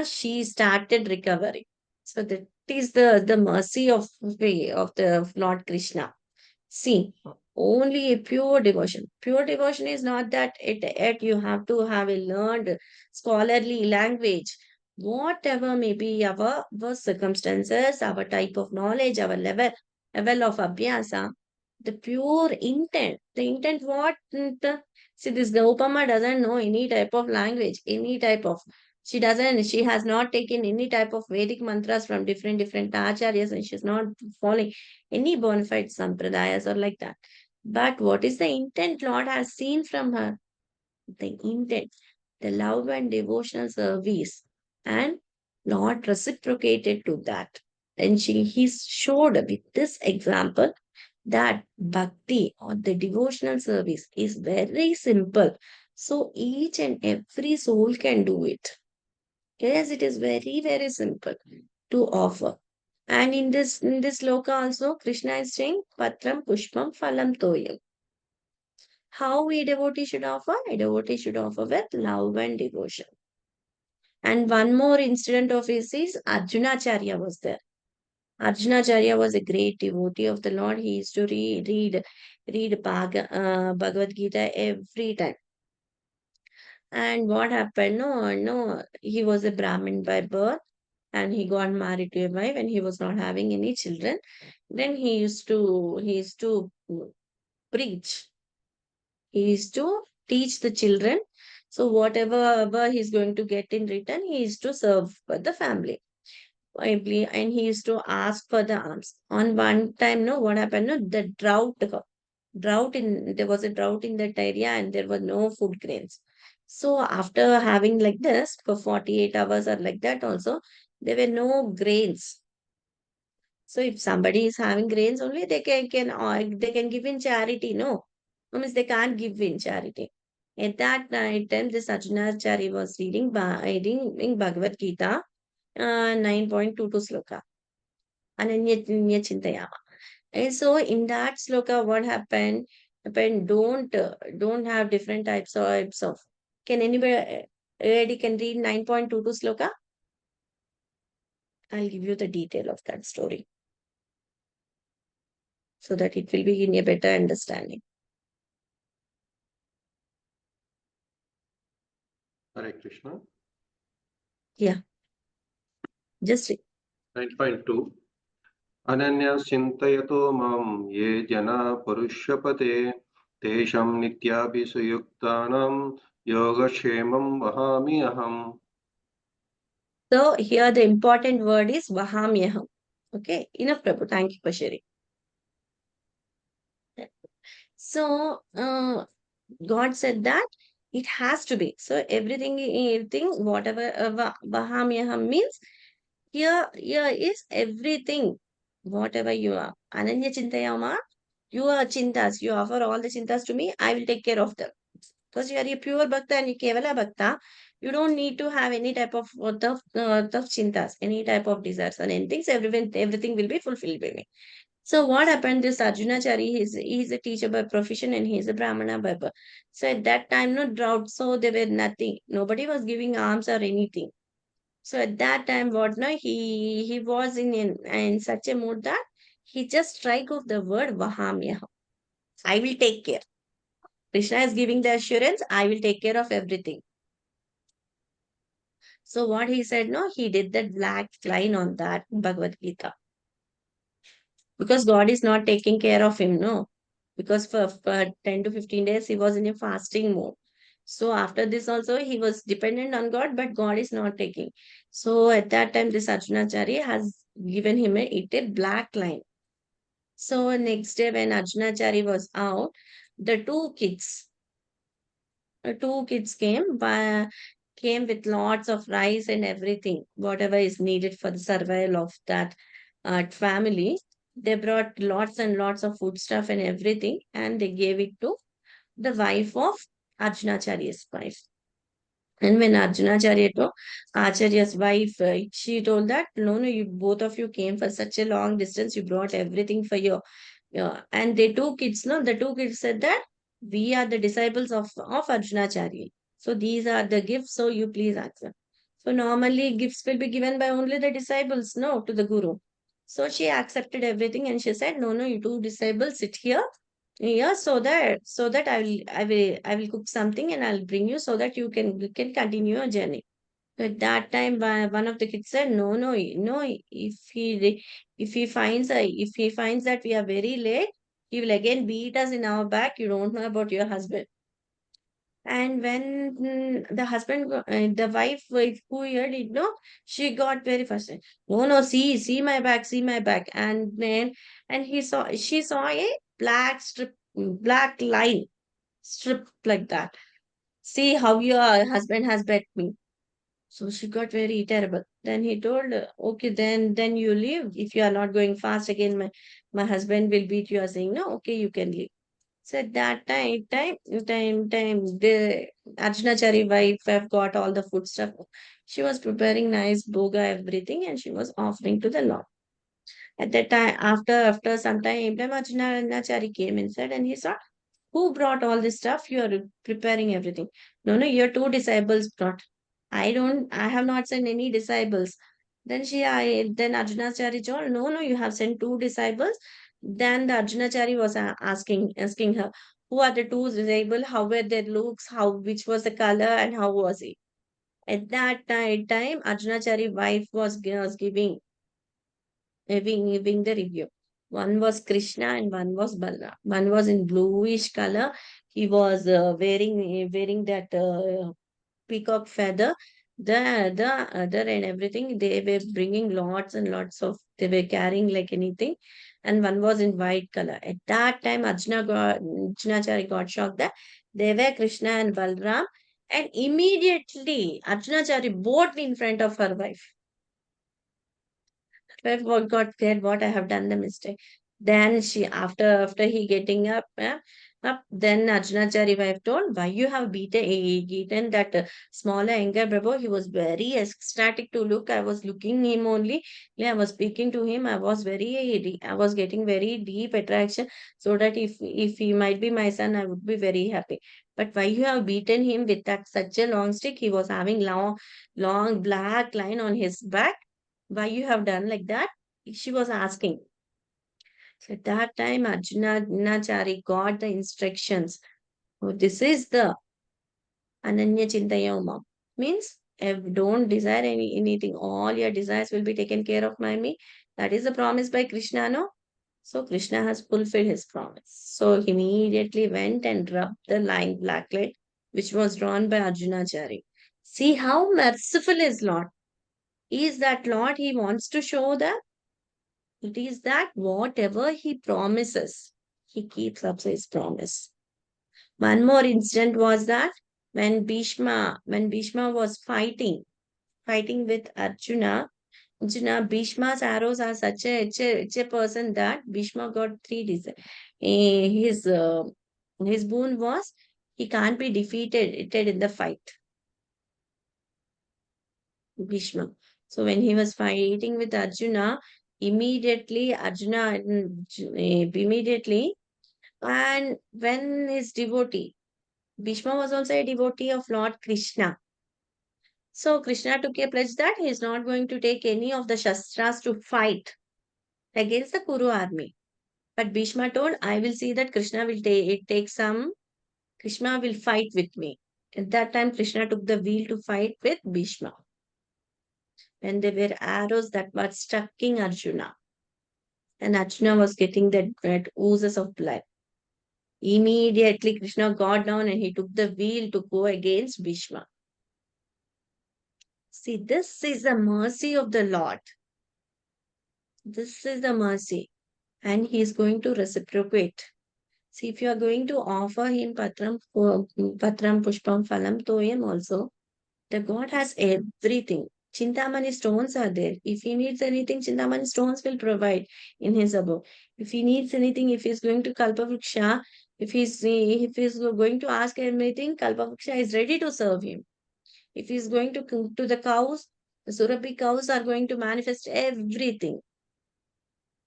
she started recovering. So that is the mercy of the Lord Krishna. See, only a pure devotion. Pure devotion is not that it you have to have a learned scholarly language. Whatever may be our circumstances, our type of knowledge, our level of abhyasa, the pure intent. The intent what see this Gaupama doesn't know any type of language, any type of she has not taken any type of Vedic mantras from different acharyas, and she's not following any bona fide sampradayas or like that. But what is the intent Lord has seen from her? The intent, the love and devotional service. And Lord reciprocated to that. And he showed with this example that bhakti or the devotional service is very simple. So each and every soul can do it. Yes, it is very simple to offer. And in this loka also, Krishna is saying, Patram Pushpam Phalam Toyam. How a devotee should offer? A devotee should offer with love and devotion. And one more incident of his is Arjunacharya was there. Arjunacharya was a great devotee of the Lord. He used to read Bhagavad Gita every time. And what happened? No, he was a Brahmin by birth, and he got married to a wife, and he was not having any children. Then he used to preach. He used to teach the children. So whatever he's going to get in return, he is to serve for the family. and he used to ask for the alms. On one time, no, what happened? No, the there was a drought in that area, and there were no food grains. So after having like this for 48 hours or like that also, there were no grains. So if somebody is having grains only, they can give in charity. No, no means they can't give in charity. At that time, this Arjunachari was reading Bhagavad Gita, 9.22 sloka, Ananya Chintayama. And so in that sloka, what happened? Don't have different types of. Can anybody can read 9.22 sloka? I'll give you the detail of that story so that it will be in a better understanding. Hare Krishna. Yeah, just 9.2. Ananya Sintayato Mam Ye Jana Parushyapate Tesham Nityabhisuyuktanam Yogashemam Vahami Aham. so here the important word is Vahamyaham. Okay, enough, Prabhu. Thank you for sharing. So God said that it has to be. So everything, whatever Vahamyaham means, here is everything, whatever you are. Ananya Chintayama, you are chintas. You offer all the chintas to me, I will take care of them. Because you are a pure bhakta and you kevala bhakta, you don't need to have any type of chintas, any type of desires and anything. So everything will be fulfilled by me. So what happened? This Arjunachari, he's a teacher by profession and he's a Brahmana by birth. So at that time, no drought, so there were nothing. Nobody was giving alms or anything. So at that time, what no, he was in such a mood that he just strike off the word Vahamya. I will take care. Krishna is giving the assurance, I will take care of everything. So what he said, no, he did that black line on that Bhagavad Gita. Because God is not taking care of him, no. Because for 10 to 15 days, he was in a fasting mode. So after this also, he was dependent on God, but God is not taking. So at that time, this Arjunachari has given him a black line. So next day when Arjunachari was out, the two kids came with lots of rice and everything, whatever is needed for the survival of that family. They brought lots and lots of food stuff and everything, and they gave it to the wife of Arjunacharya's wife. And when Acharya's wife, she told that, no, no, you both of you came for such a long distance, you brought everything for your, and the two kids said that we are the disciples of Arjunacharya. So these are the gifts, so you please accept. So normally gifts will be given by only the disciples, no, to the guru. So she accepted everything and she said, no, no, you two disciples sit here. Yeah, so that I will cook something and I'll bring you so that you can continue your journey. At that time, one of the kids said, no, no, no. If he finds that we are very late, he will again beat us in our back. You don't know about your husband. And when the wife who heard it, no, she got very frustrated. No, no, see my back, see my back. And she saw a black line strip like that. See how your husband has bet me. So she got very terrible. Then he told her, okay, then you leave. If you are not going fast again, my husband will beat you. Are saying, no, okay, you can leave. So at that time, the Arjunachari wife have got all the food stuff. She was preparing nice boga, everything, and she was offering to the Lord. At that time, after some time, Arjunachari came inside and he saw, who brought all this stuff? You are preparing everything. No, no, your two disciples brought. I have not sent any disciples. Then Arjunachari told, no, no, you have sent two disciples. Then the Arjunachari was asking her, who are the two disciples? How were their looks? Which was the color and how was it? At that time Arjunachari wife was giving the review. One was Krishna and one was Balram. One was in bluish color. He was wearing that peacock feather, The other and everything, they were bringing lots and lots of, they were carrying like anything, and one was in white color. At that time, Arjunachari got shocked that they were Krishna and Balram, and immediately Arjunachari both in front of her wife. What got scared, what I have done the mistake. Then she, after he getting up, then Arjunachari wife told, why you have beaten that smaller younger brother? He was very ecstatic to look. I was looking him only. Yeah, I was speaking to him. I was getting very deep attraction. So that if he might be my son, I would be very happy. But why you have beaten him with that such a long stick? He was having long black line on his back. Why you have done like that? She was asking. So at that time, Arjunachari got the instructions. Oh, this is the Ananya Chintayoma. Means, don't desire anything. All your desires will be taken care of by me. That is the promise by Krishna, no? So Krishna has fulfilled his promise. So he immediately went and rubbed the line black light, which was drawn by Arjunachari. See how merciful is Lord. Is that Lord? He wants to show that it is that whatever he promises, he keeps up his promise. One more incident was that when Bhishma was fighting with Bhishma's arrows are such a person that Bhishma got three desires. His boon was he can't be defeated in the fight. Bhishma. So when he was fighting with Arjuna, immediately, and when his devotee, Bhishma was also a devotee of Lord Krishna. So Krishna took a pledge that he is not going to take any of the Shastras to fight against the Kuru army. But Bhishma told, I will see that Krishna will Krishna will fight with me. At that time, Krishna took the wheel to fight with Bhishma. And there were arrows that were stuck in Arjuna. And Arjuna was getting that oozes of blood. Immediately, Krishna got down and he took the wheel to go against Bhishma. See, this is the mercy of the Lord. This is the mercy. And he is going to reciprocate. See, if you are going to offer him patram pushpam phalam toyam also, the God has everything. Chintamani stones are there. If he needs anything, Chintamani stones will provide in his abode. If he needs anything, if he's going to Kalpavriksha, if he's going to ask anything, Kalpavriksha is ready to serve him. If he's going to the cows, the Surabhi cows are going to manifest everything.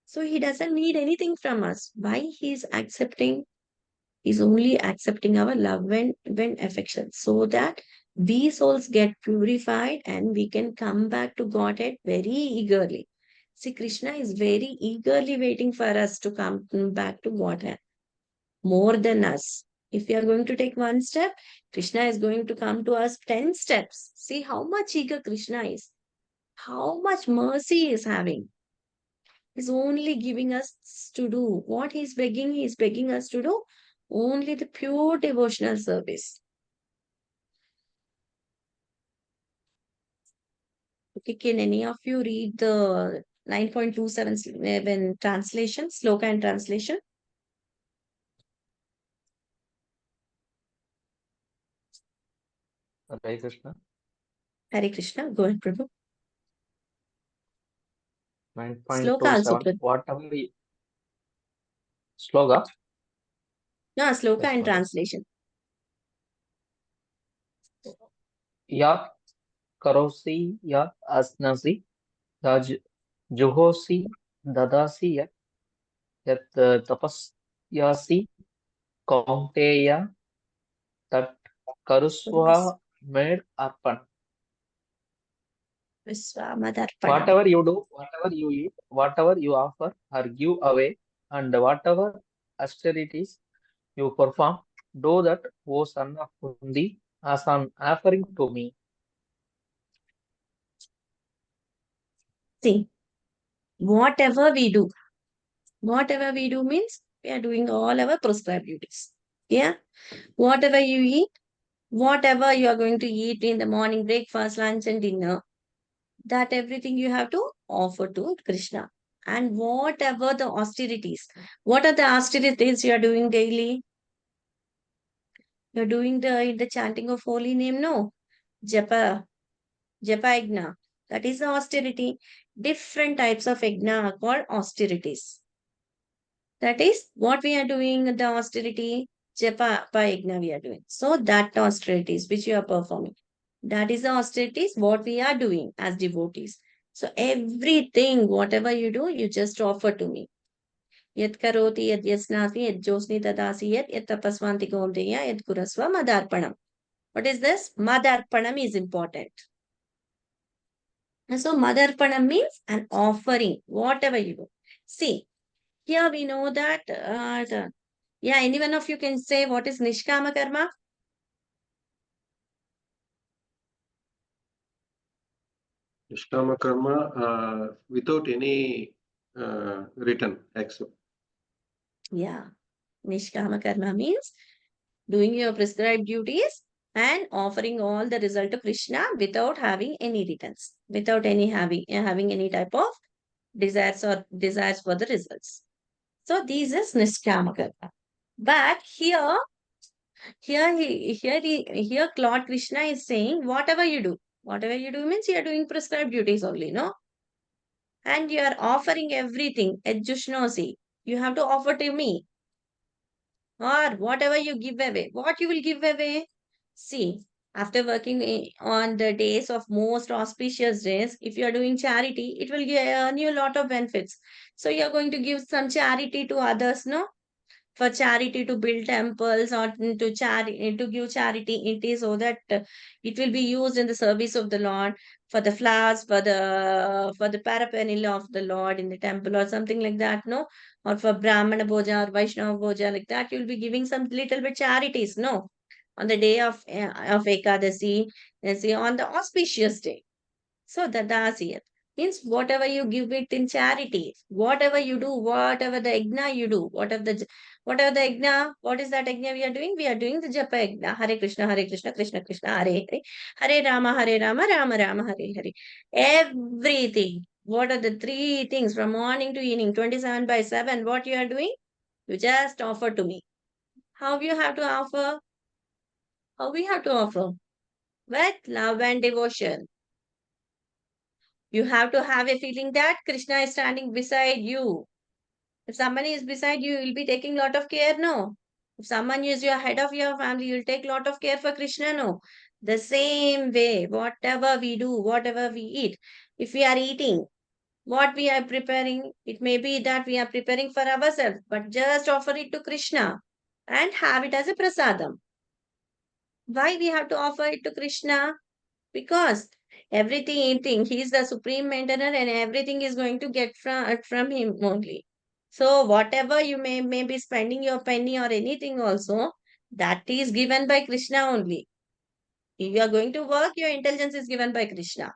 So he doesn't need anything from us. Why he's accepting? He's only accepting our love and affection, so that we souls get purified and we can come back to Godhead very eagerly. See, Krishna is very eagerly waiting for us to come back to Godhead more than us. If we are going to take one step, Krishna is going to come to us 10 steps. See how much eager Krishna is, how much mercy he is having. He's only giving us to do what he's begging us to do only the pure devotional service. Okay, can any of you read the 9.27 translation, sloka and translation? Hare Krishna. Hare Krishna, go ahead, Prabhu. 9.27. Sloka also, Prabhu. Whatever you... Sloga? No, sloka Yes, and Mother. translation. Yat karosi yat asnasi yat juhosi dadasi yat tapasyasi kaunteya tat karusva made arpan. Visvamadarpanam. Whatever you do, whatever you eat, whatever you offer or give away, and whatever austerities you perform, do that, O son of Kundi, as an offering to me. See, whatever we do means we are doing all our prescribed duties. Yeah. Whatever you eat, Whatever you are going to eat in the morning, breakfast, lunch, and dinner, that everything you have to offer to Krishna. And whatever the austerities, what are the austerities you are doing daily? You're doing the chanting of holy name, no? Japa, Japa yajna. That is the austerity. Different types of yajna are called austerities. That is what we are doing, the austerity, Japa yajna we are doing. So that austerities which you are performing, that is the austerities what we are doing as devotees. So everything, whatever you do, you just offer to me. Yat karoti, yat yasnasi, yat josni tadasi, yat tapasvanti gondeya, yat kurasva madarpanam. What is this? Madarpanam is important. And so madarpanam means an offering, whatever you do. See, here we know that, yeah, any one of you can say what is Nishkama Karma? Nishtama karma without any written accept. Yeah, Nishkama Karma means doing your prescribed duties and offering all the result to Krishna without having any returns, without any having any type of desires for the results. So this is Nishkama Karma. But here Lord Krishna is saying, whatever you do means you are doing prescribed duties only, no? And you are offering everything, Edjushnosi. You have to offer to me. Or whatever you give away. What you will give away? See, after working on the days of most auspicious days, if you are doing charity, it will earn you a lot of benefits. So you are going to give some charity to others, no? For charity to build temples or to give charity, it is so that it will be used in the service of the Lord, for the flowers, for the paraphernalia of the Lord in the temple or something like that, no? Or for Brahmana Bhoja or Vaishnava Bhoja, like that you'll be giving some little bit charities, no? On the day of Ekadasi, see, on the auspicious day. So Dadasiyat means whatever you give it in charity, whatever you do, whatever the yajna you do, whatever the yajna, what is that yajna we are doing? We are doing the japa yajna. Hare Krishna, Krishna Krishna, Hare Hare, Hare Rama, Rama Rama, Hare Hare. Everything. What are the three things from morning to evening, 27/7? What you are doing? You just offer to me. How you have to offer? How we have to offer? With love and devotion. You have to have a feeling that Krishna is standing beside you. If someone is beside you, you'll be taking lot of care, no? If someone is your head of your family, you'll take lot of care for Krishna, no? The same way, whatever we do, whatever we eat, if we are eating, what we are preparing, it may be that we are preparing for ourselves, but just offer it to Krishna and have it as a prasadam. Why we have to offer it to Krishna? Because everything he is the supreme maintainer and everything is going to get from him only. So whatever you may be spending your penny or anything also, that is given by Krishna only. If you are going to work, your intelligence is given by Krishna.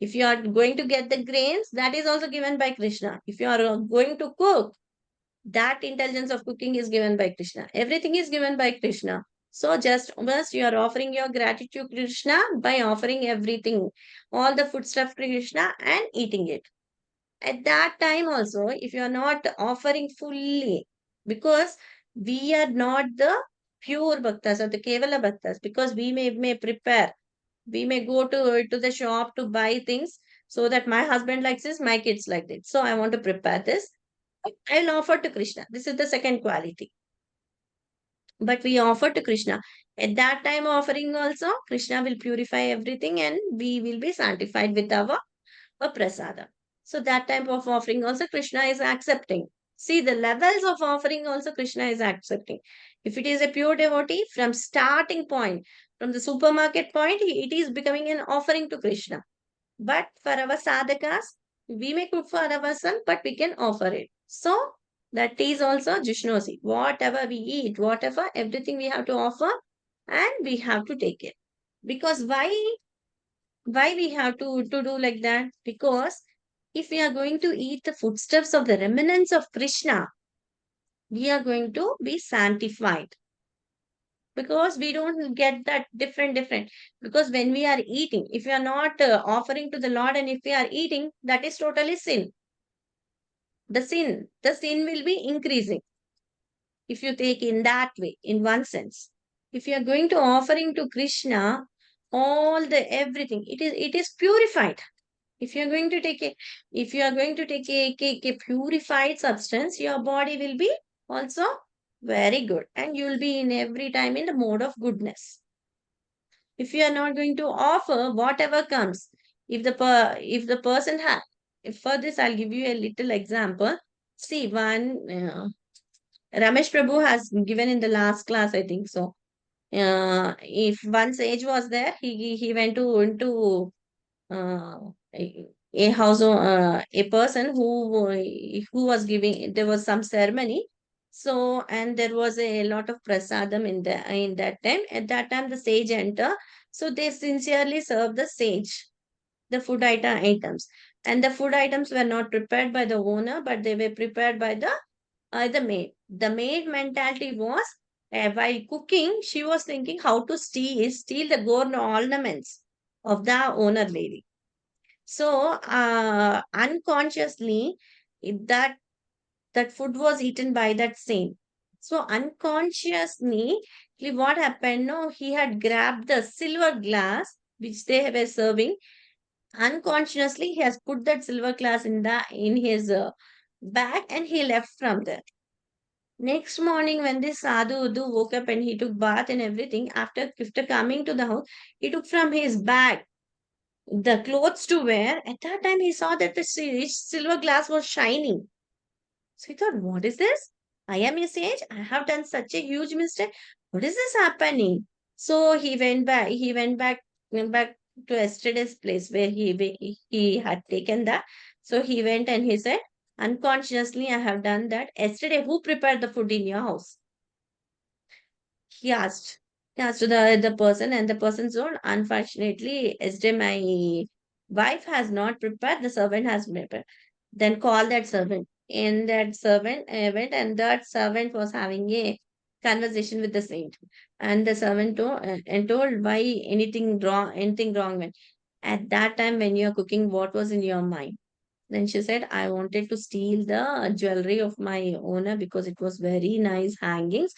If you are going to get the grains, that is also given by Krishna. If you are going to cook, that intelligence of cooking is given by Krishna. Everything is given by Krishna. So just you are offering your gratitude to Krishna by offering everything, all the food stuff to Krishna and eating it. At that time also, if you are not offering fully, because we are not the pure bhaktas or the kevala bhaktas, because we may prepare, we may go to the shop to buy things so that my husband likes this, my kids like it. So I want to prepare this. I'll offer to Krishna. This is the second quality. But we offer to Krishna. At that time offering also, Krishna will purify everything and we will be sanctified with our prasada. So that type of offering also Krishna is accepting. See, the levels of offering also Krishna is accepting. If it is a pure devotee, from starting point, from the supermarket point, it is becoming an offering to Krishna. But for our sadhakas, we may cook for our son, but we can offer it. So that is also Jishnosi. Whatever we eat, whatever, everything we have to offer and we have to take it. Because why we have to do like that? Because if we are going to eat the footsteps of the remnants of Krishna, we are going to be sanctified. because we don't get that different. Because when we are eating, if we are not offering to the Lord, and if we are eating, that is totally sin. The sin will be increasing if you take in that way, in one sense. If you are going to offering to Krishna, all the everything, it is purified. If you are going to take a purified substance, your body will be also very good, and you will be in every time in the mode of goodness. If you are not going to offer whatever comes, if the person has, if for this I'll give you a little example. See, one Ramesh Prabhu has given in the last class, I think so. If one sage was there, he went to into uh, a house, a person who was giving, there was some ceremony. So, and there was a lot of prasadam in that time. At that time, the sage enter. So they sincerely serve the sage the items, and the food items were not prepared by the owner, but they were prepared by the maid. The maid mentality was, while cooking, she was thinking how to steal the gold ornaments of the owner lady. So unconsciously, that food was eaten by that saint. So unconsciously, what happened? No, he had grabbed the silver glass which they were serving. Unconsciously, he has put that silver glass in his bag, and he left from there. Next morning, when this sadhu Udu woke up and he took bath and everything, after coming to the house, he took from his bag the clothes to wear. At that time, he saw that the silver glass was shining. So he thought, what is this? I am a sage. I have done such a huge mistake. What is this happening? So he went back. Went back to yesterday's place where he had taken that. So he went and he said, unconsciously, I have done that. Yesterday, who prepared the food in your house? He asked. He asked to the person, and the person told, unfortunately, yesterday my wife has not prepared, the servant has prepared. Then call that servant. And that servant went, and that servant was having a conversation with the saint. And the servant told why anything wrong went. At that time, when you are cooking, what was in your mind? Then she said, I wanted to steal the jewelry of my owner because it was very nice hangings.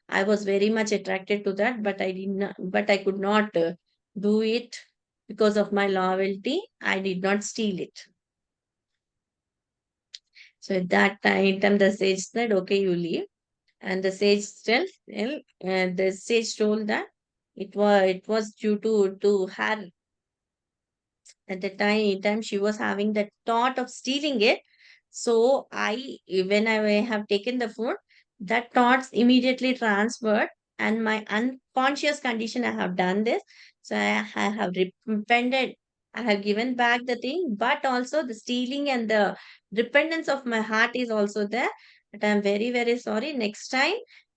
I was very much attracted to that, but I could not do it because of my loyalty. I did not steal it. So at that time, the sage said, okay, you leave. And the sage told that it was due to her. At the time she was having that thought of stealing it. So when I have taken the food, that thoughts immediately transferred, and my unconscious condition, I have done this. So I have repented. I have given back the thing, but also the stealing and the repentance of my heart is also there. But I'm very, very sorry. Next time,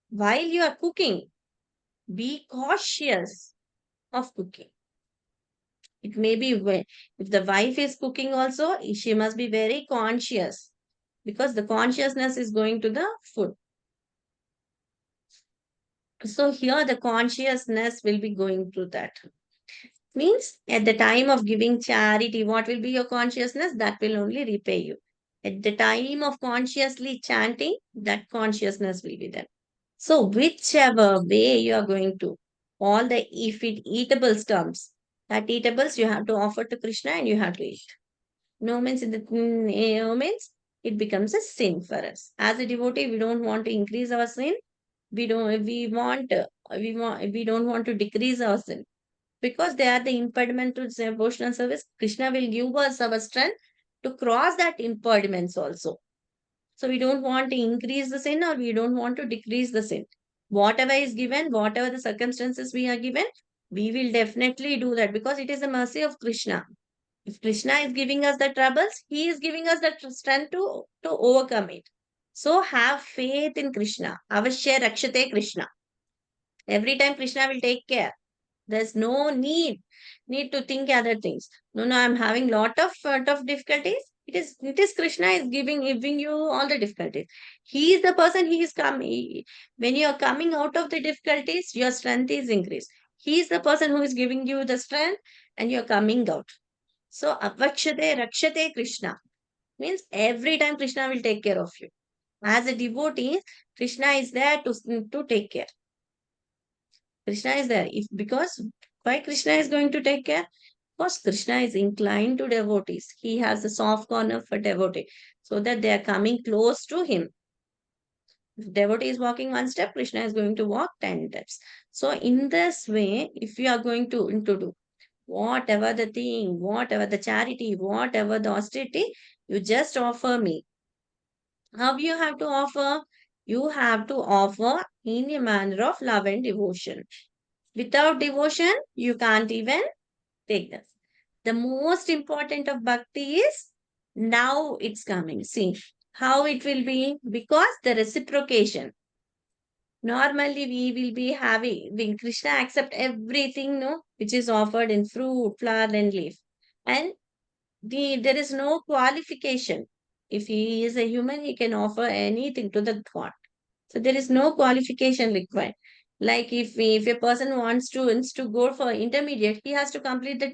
while you are cooking, be cautious of cooking. It may be if the wife is cooking also, she must be very conscious, because the consciousness is going to the food. So here the consciousness will be going through that. Means at the time of giving charity, what will be your consciousness? That will only repay you. At the time of consciously chanting, that consciousness will be there. So whichever way you are going to, all the if it eatables comes, that eatables you have to offer to Krishna and you have to eat. No means no means it becomes a sin for us. As a devotee, we don't want to increase our sin. We don't want to decrease our sin, because they are the impediment to devotional service. Krishna will give us our strength to cross that impediments also. So we don't want to increase the sin, or we don't want to decrease the sin. Whatever is given, whatever the circumstances we are given, we will definitely do that, because it is the mercy of Krishna. If Krishna is giving us the troubles, he is giving us the strength to overcome it. So have faith in Krishna. Avashya Rakshate Krishna. Every time Krishna will take care. There's no need to think other things. No, I'm having lot of difficulties. It is Krishna is giving you all the difficulties. He is the person, he is coming. When you are coming out of the difficulties, your strength is increased. He is the person who is giving you the strength and you're coming out. So, avakshate rakshate Krishna means every time Krishna will take care of you. As a devotee, Krishna is there to take care. Krishna is there. Because why Krishna is going to take care? Because Krishna is inclined to devotees. He has a soft corner for devotee so that they are coming close to him. If devotee is walking one step, Krishna is going to walk 10 steps. So in this way, if you are going to do whatever the thing, whatever the charity, whatever the austerity, you just offer me. How you have to offer? You have to offer in a manner of love and devotion. Without devotion, you can't even take this. The most important of bhakti is now it's coming. See how it will be, because the reciprocation. Normally, we will be having, when Krishna accept everything, no, which is offered in fruit, flower, and leaf. And there is no qualification. If he is a human, he can offer anything to the God. So there is no qualification required. Like if a person wants to go for intermediate, he has to complete the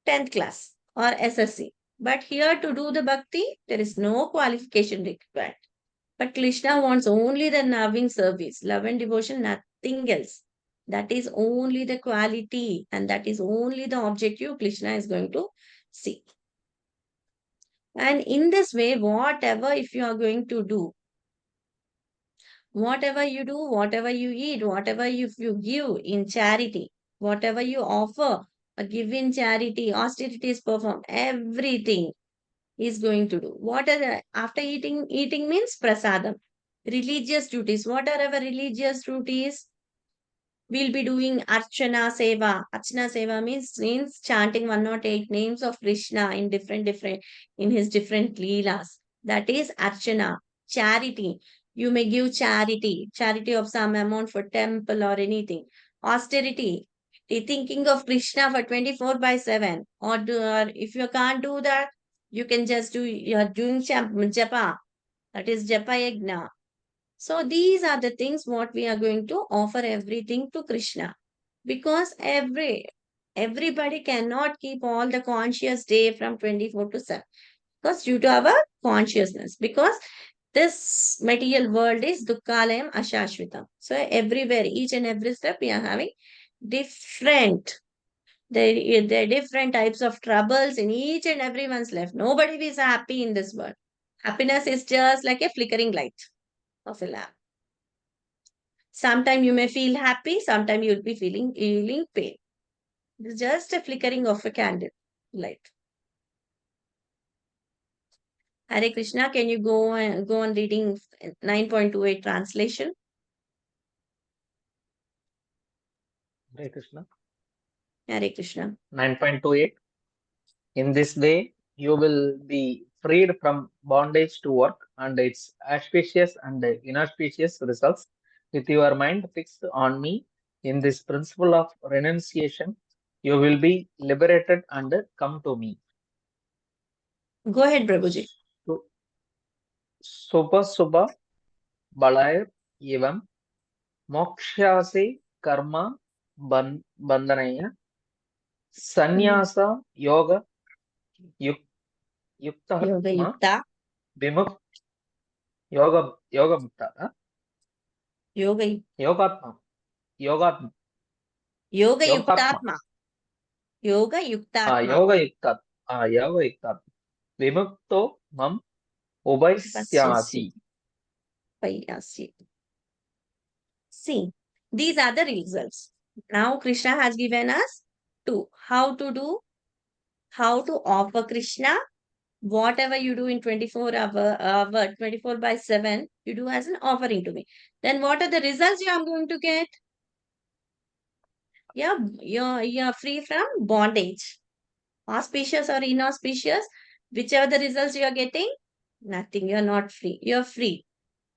10th class or SSC. But here to do the bhakti, there is no qualification required. But Krishna wants only the loving service, love and devotion, nothing else. That is only the quality and that is only the objective Krishna is going to see. And in this way, whatever if you are going to do, whatever you do, whatever you eat, whatever you give in charity, whatever you offer or give in charity, austerities perform, everything is going to do. What are after eating means prasadam. Religious duties, whatever religious duties, we'll be doing Archana Seva. Archana Seva means chanting 108 names of Krishna in different, in his different leelas. That is Archana. Charity. You may give charity of some amount for temple or anything. Austerity. Thinking of Krishna for 24 by 7. Or if you can't do that, you can just you're doing japa. That is japa yagna. So these are the things what we are going to offer everything to Krishna. Because everybody cannot keep all the conscious day from 24 to 7. Because due to our consciousness. Because this material world is dukkhalayam ashashvitam. So everywhere, each and every step we are having different. There are different types of troubles in each and everyone's life. Nobody is happy in this world. Happiness is just like a flickering light of a lamp. Sometimes you may feel happy, sometimes you'll be feeling pain. It's just a flickering of a candle light. Hare Krishna, can you go on reading 9.28 translation? Hare Krishna. Hare Krishna. 9.28. In this way, you will be freed from bondage to work and its auspicious and inauspicious results. With your mind fixed on me in this principle of renunciation, you will be liberated and come to me. Go ahead, Prabhuji. Subha Balair Evam Mokshase Karma Bandhanaya Sannyasa Yoga Yoga Yuktatma Yukta. Vimuk Yoga Mukta Yoga Yogatma Yogatma Yuktatma. Yoga Yuktatma. Yoga Yuktat Vimukto Mam Ubhaisyasi. See, these are the results. Now Krishna has given us how to offer Krishna. Whatever you do in 24 hour 24 by 7, you do as an offering to me. Then what are the results you are going to get? Yeah, you're free from bondage. Auspicious or inauspicious, whichever the results you are getting, nothing. You're not free. You're free.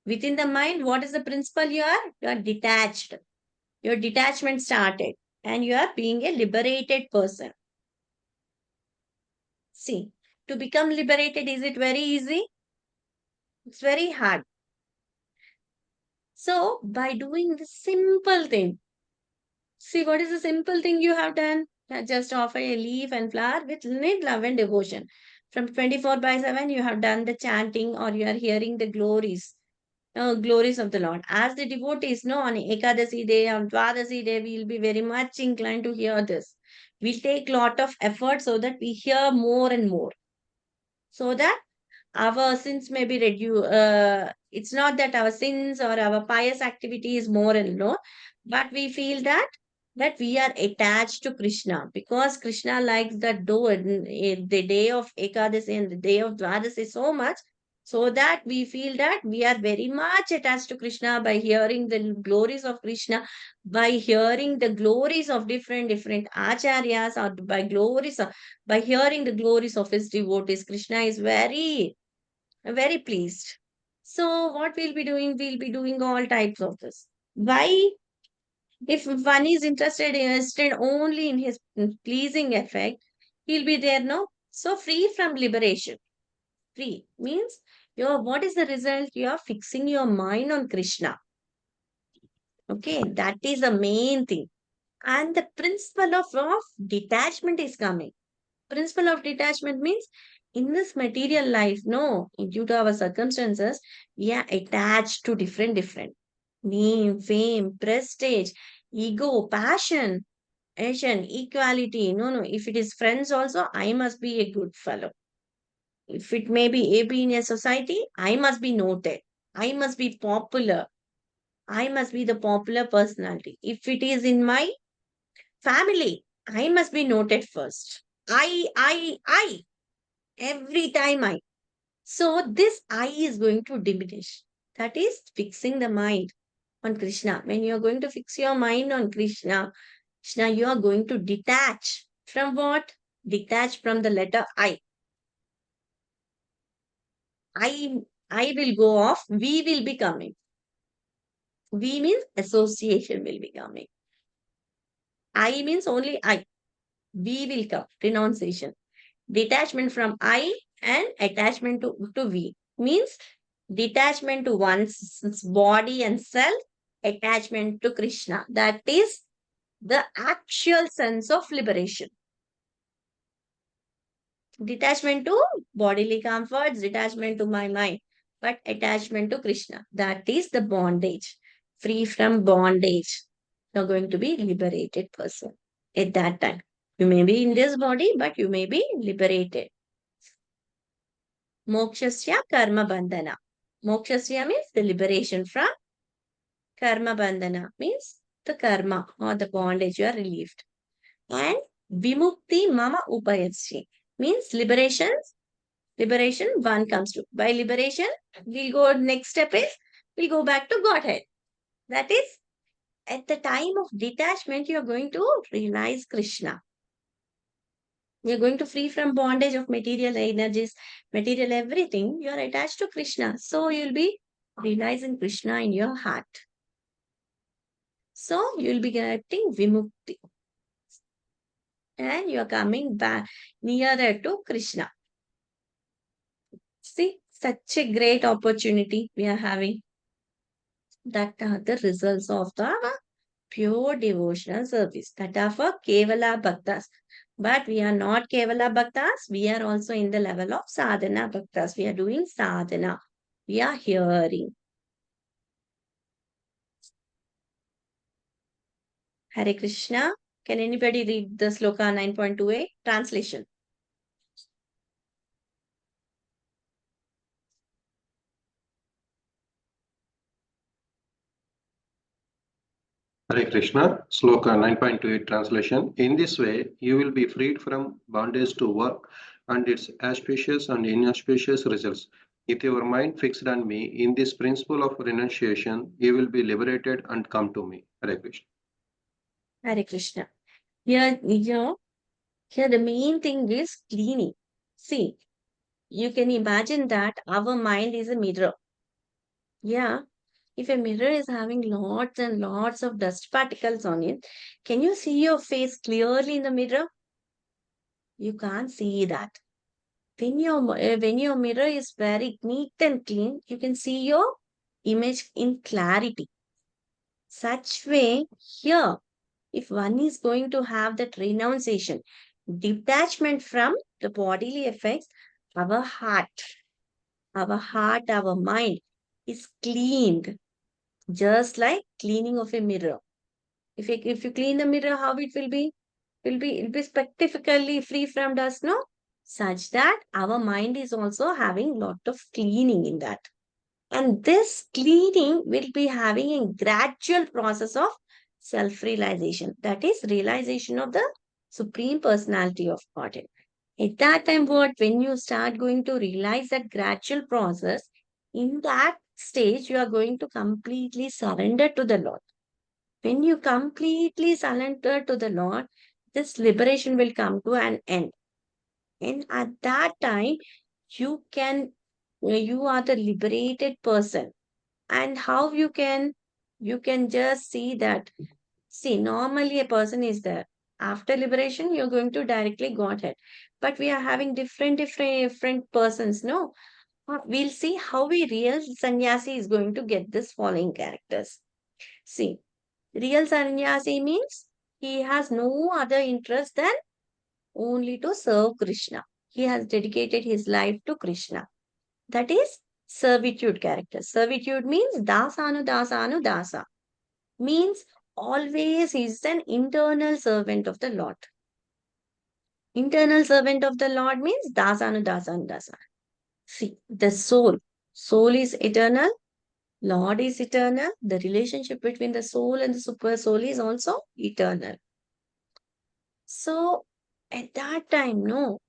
Within the mind, what is the principle you are? You are detached. Your detachment started and you are being a liberated person. See, To become liberated, is it very easy? It's very hard. So, by doing the simple thing, see what is the simple thing you have done? Just offer a leaf and flower with love and devotion. From 24/7, you have done the chanting or you are hearing the glories of the Lord. As the devotees know, on Ekadasi day, on Dwadasi day, we will be very much inclined to hear this. We'll take lot of effort so that we hear more and more. So that our sins may be reduced. It's not that our sins or our pious activity is more and more, but we feel that we are attached to Krishna because Krishna likes that the day of Ekadasi and the day of Dwadasi so much, so that we feel that we are very much attached to Krishna by hearing the glories of Krishna, by hearing the glories of different acharyas, or by hearing the glories of his devotees. Krishna is very pleased. So what we'll be doing? We'll be doing all types of this. Why? If one is interested only in his pleasing effect, he'll be there, no? So free from liberation. Free means what is the result? You are fixing your mind on Krishna. Okay, that is the main thing. And the principle of detachment is coming. Principle of detachment means in this material life, no, due to our circumstances, we are attached to different name, fame, prestige, ego, passion, equality. No. If it is friends also, I must be a good fellow. If it may be AB in a society, I must be noted. I must be popular. I must be the popular personality. If it is in my family, I must be noted first. I. Every time I. So this I is going to diminish. That is fixing the mind on Krishna. When you are going to fix your mind on Krishna, you are going to detach from what? Detach from the letter I. I, I will go off. We will be coming. We means association will be coming. I means only I. We will come. Renunciation. Detachment from I and attachment to we means detachment to one's body and self, attachment to Krishna. That is the actual sense of liberation. Detachment to bodily comforts, detachment to my mind, but attachment to Krishna. That is the bondage. Free from bondage. You're going to be liberated person at that time. You may be in this body, but you may be liberated. Mokshasya karma bandhana. Mokshasya means the liberation from karma bandhana, means the karma or the bondage you are relieved. And vimukti mama upayasya means liberation one comes to. By liberation, we'll go next step is we'll go back to Godhead. That is, at the time of detachment, you're going to realize Krishna. You're going to free from bondage of material energies, material everything. You're attached to Krishna. So you'll be realizing Krishna in your heart. So you'll be getting vimukti. And you're coming back nearer to Krishna. See, such a great opportunity we are having. That are the results of the pure devotional service. That are for Kevala Bhaktas. But we are not Kevala Bhaktas. We are also in the level of Sadhana Bhaktas. We are doing Sadhana. We are hearing. Hare Krishna. Can anybody read the sloka 9.28? Translation. Hare Krishna, Sloka 9.28 translation. In this way, you will be freed from bondage to work and its auspicious and inauspicious results. With your mind fixed on me, in this principle of renunciation, you will be liberated and come to me. Hare Krishna. Hare Krishna. Here the main thing is cleaning. See, you can imagine that our mind is a mirror. Yeah. If a mirror is having lots and lots of dust particles on it, can you see your face clearly in the mirror? You can't see that. When your mirror is very neat and clean, you can see your image in clarity. Such way, here, if one is going to have that renunciation, detachment from the bodily effects, our heart, our mind is cleaned, just like cleaning of a mirror. If you clean the mirror, how it will be? It'll be spectacularly free from dust, no? Such that our mind is also having lot of cleaning in that. And this cleaning will be having a gradual process of self-realization. That is realization of the Supreme Personality of Godhead. At that time, when you start going to realize that gradual process, in that stage, you are going to completely surrender to the Lord. When you completely surrender to the Lord, this liberation will come to an end. And at that time, you are the liberated person. And how you can just see that. See, normally a person is there. After liberation, you're going to directly Godhead. But we are having different persons, no? We'll see how we real sannyasi is going to get this following characters. See, real sannyasi means he has no other interest than only to serve Krishna. He has dedicated his life to Krishna. That is servitude character. Servitude means dasanu dasanu dasa. Means always is an internal servant of the Lord. Internal servant of the Lord means dasanu dasanu dasa. See, the soul. Soul is eternal. Lord is eternal. The relationship between the soul and the super soul is also eternal. So at that time, no,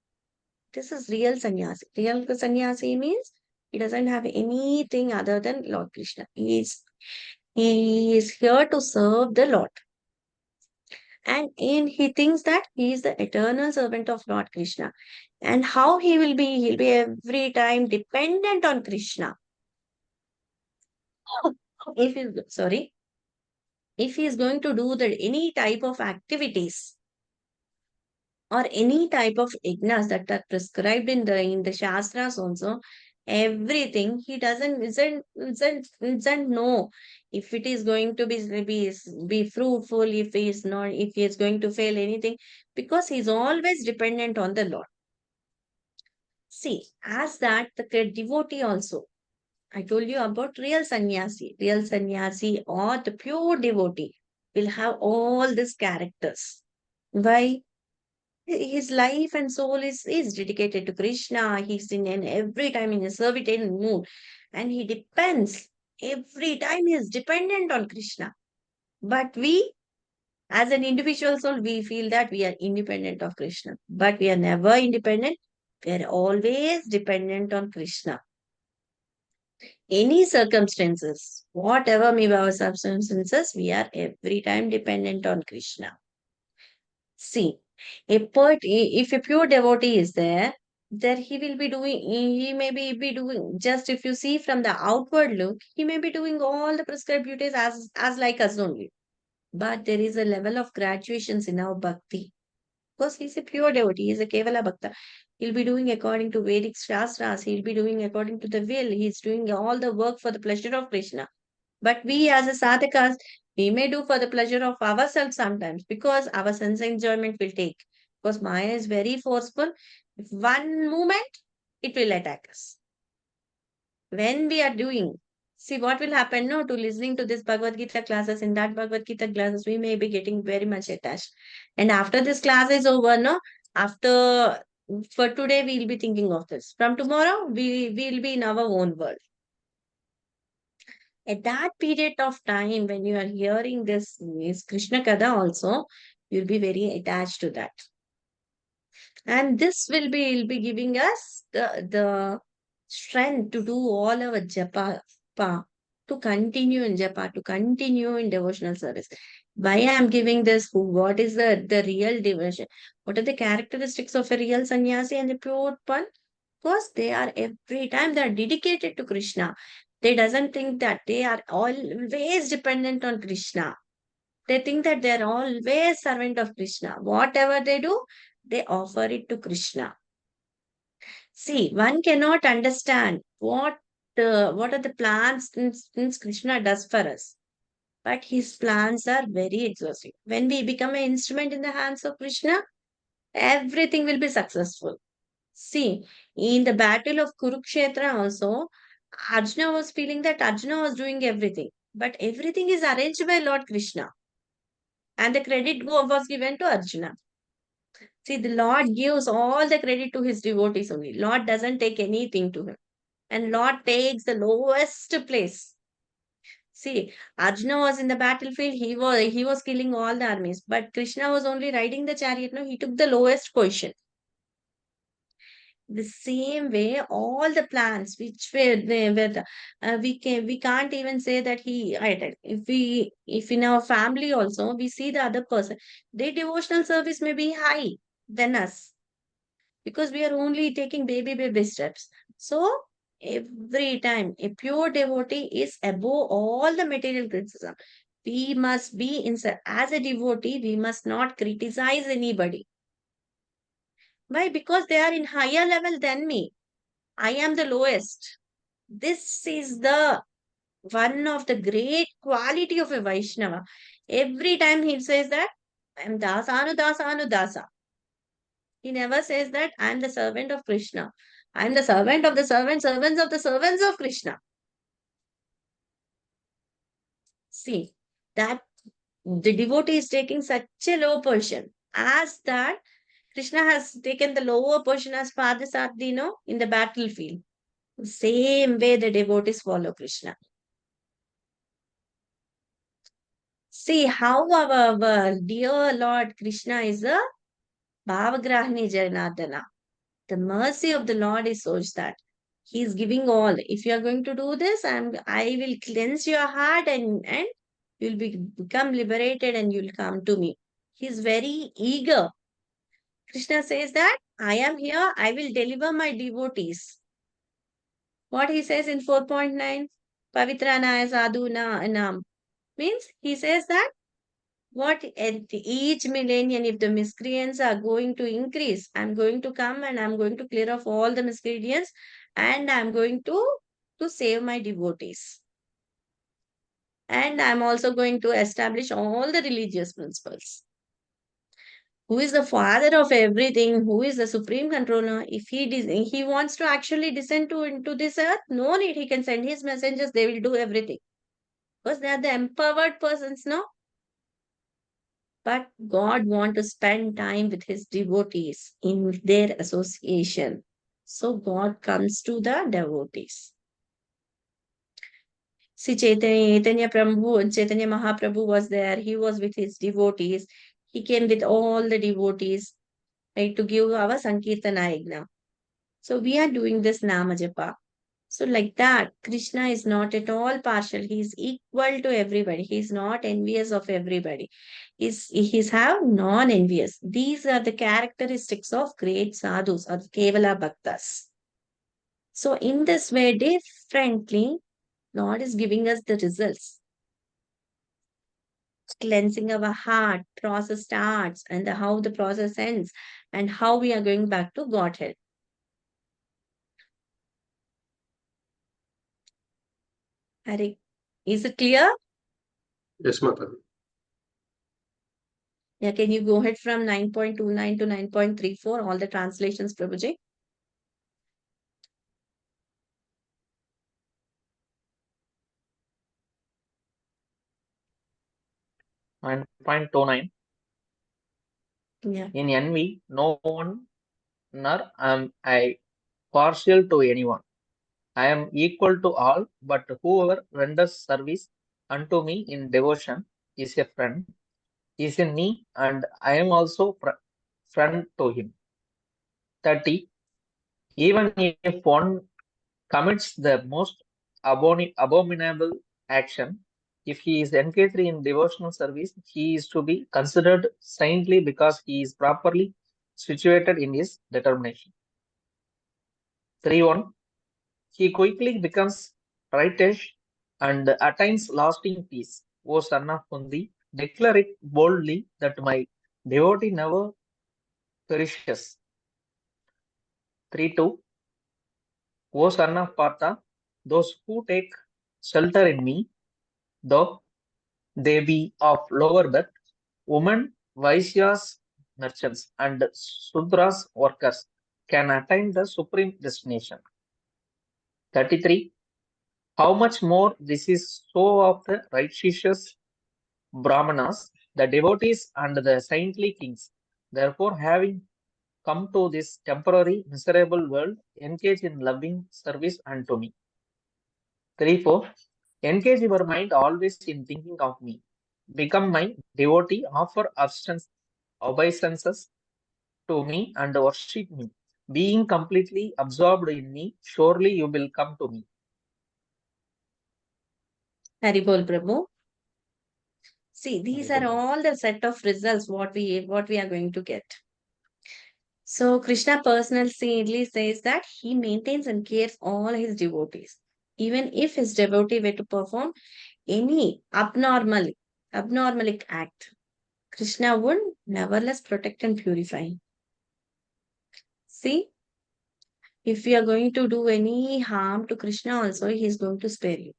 this is real sannyasi. Real sannyasi means he doesn't have anything other than Lord Krishna. He is here to serve the Lord. And he thinks that he is the eternal servant of Lord Krishna. And how he will be? He'll be every time dependent on Krishna. If he, sorry, if he is going to do any type of activities or any type of ignas that are prescribed in the shastras also, everything he doesn't know if it is going to be fruitful, if he is not, if he is going to fail anything, because he is always dependent on the Lord. See, as that the devotee also, I told you about real sannyasi or the pure devotee will have all these characters. Why? His life and soul is dedicated to Krishna. He's in an every time in a servitude mood. And he depends. Every time he is dependent on Krishna. But we, as an individual soul, we feel that we are independent of Krishna. But we are never independent. We are always dependent on Krishna. Any circumstances, whatever may be our circumstances, we are every time dependent on Krishna. See, if a pure devotee is there, then he may be doing, just if you see from the outward look, he may be doing all the prescribed duties as like us only. But there is a level of graduations in our bhakti. Because he's a pure devotee, he's a Kevala Bhakta. He'll be doing according to Vedic Shastras, he'll be doing according to the will, he's doing all the work for the pleasure of Krishna. But we as a sadhakas, we may do for the pleasure of ourselves sometimes because our sense enjoyment will take. Because Maya is very forceful. If one moment, it will attack us. When we are doing, see what will happen no, to listening to this Bhagavad Gita classes, in that Bhagavad Gita classes, we may be getting very much attached. And after this class is over, no, after for today, we'll be thinking of this. From tomorrow, we will be in our own world. At that period of time when you are hearing this Krishna Kada also, you'll be very attached to that. And this will be giving us the strength to do all our japa, to continue in japa, to continue in devotional service. Why I am giving this? What is the real devotion? What are the characteristics of a real sannyasi and a pure one? Because they are every time they are dedicated to Krishna. They doesn't think that they are always dependent on Krishna. They think that they are always servant of Krishna. Whatever they do, they offer it to Krishna. See, one cannot understand what are the plans since Krishna does for us. But his plans are very exhaustive. When we become an instrument in the hands of Krishna, everything will be successful. See, in the battle of Kurukshetra also, Arjuna was feeling that Arjuna was doing everything. But everything is arranged by Lord Krishna. And the credit was given to Arjuna. See, the Lord gives all the credit to his devotees only. Lord doesn't take anything to him. And Lord takes the lowest place. See, Arjuna was in the battlefield, he was killing all the armies, but Krishna was only riding the chariot. No, he took the lowest position. The same way, all the plans which we can't even say that he right. If in our family also we see the other person, their devotional service may be high than us because we are only taking baby steps. So every time a pure devotee is above all the material criticism. We must be inside as a devotee, we must not criticize anybody. Why? Because they are in higher level than me. I am the lowest. This is the one of the great quality of a Vaishnava. Every time he says that I am dasa anu dasa anu dasa. He never says that I am the servant of Krishna. I am the servant of the servants of the servants of Krishna. See, that the devotee is taking such a low position as that Krishna has taken the lower position as Padasarthi, in the battlefield. Same way the devotees follow Krishna. See how our dear Lord Krishna is a Bhavagrahani Janardana. The mercy of the Lord is such that He is giving all. If you are going to do this, I will cleanse your heart and you'll become liberated and you'll come to me. He is very eager. Krishna says that I am here, I will deliver my devotees. What he says in 4.9, Pavitranaya Sadhu Nam, means he says that what at each millennium, if the miscreants are going to increase, I'm going to come and I'm going to clear off all the miscreants and I'm going to save my devotees. And I'm also going to establish all the religious principles. Who is the father of everything, who is the supreme controller, if he wants to actually descend into this earth, no need, he can send his messengers, they will do everything. Because they are the empowered persons, no? But God wants to spend time with his devotees in their association. So God comes to the devotees. See, Chaitanya Mahaprabhu was there. He was with his devotees. He came with all the devotees, right, to give our Sankirtana Yajna. So we are doing this Nama Japa. So like that, Krishna is not at all partial. He is equal to everybody. He is not envious of everybody. He's have non-envious. These are the characteristics of great sadhus or Kevala Bhaktas. So in this way, differently, Lord is giving us the results. Cleansing our heart, process starts, and how the process ends, and how we are going back to Godhead. Hare, is it clear? Yes, Mata. Yeah, can you go ahead from 9.29 to 9.34, all the translations, Prabhuji? And 9.29. Yeah. In envy, no one, nor am I partial to anyone. I am equal to all, but whoever renders service unto me in devotion is a friend, is in me, and I am also friend to him. 30. Even if one commits the most abominable action, if he is engaged in devotional service, he is to be considered saintly because he is properly situated in his determination. 3.1. He quickly becomes righteous and attains lasting peace. O son of Kundi, declare it boldly that my devotee never perishes. 3.2. O son of Partha, those who take shelter in me, though they be of lower birth, women, Vaishyas, merchants, and Sudras, workers, can attain the supreme destination. 33. How much more this is so of the righteous Brahmanas, the devotees, and the saintly kings. Therefore, having come to this temporary, miserable world, engage in loving service unto me. 3, 4. Engage your mind always in thinking of me. Become my devotee, offer obeisances to me and worship me. Being completely absorbed in me, surely you will come to me. Haribol Prabhu. See, these are Haribol. all the set of results what we are going to get. So Krishna personally says that he maintains and cares all his devotees. Even if his devotee were to perform any abnormal act, Krishna would nevertheless protect and purify. See, if you are going to do any harm to Krishna also, he is going to spare you.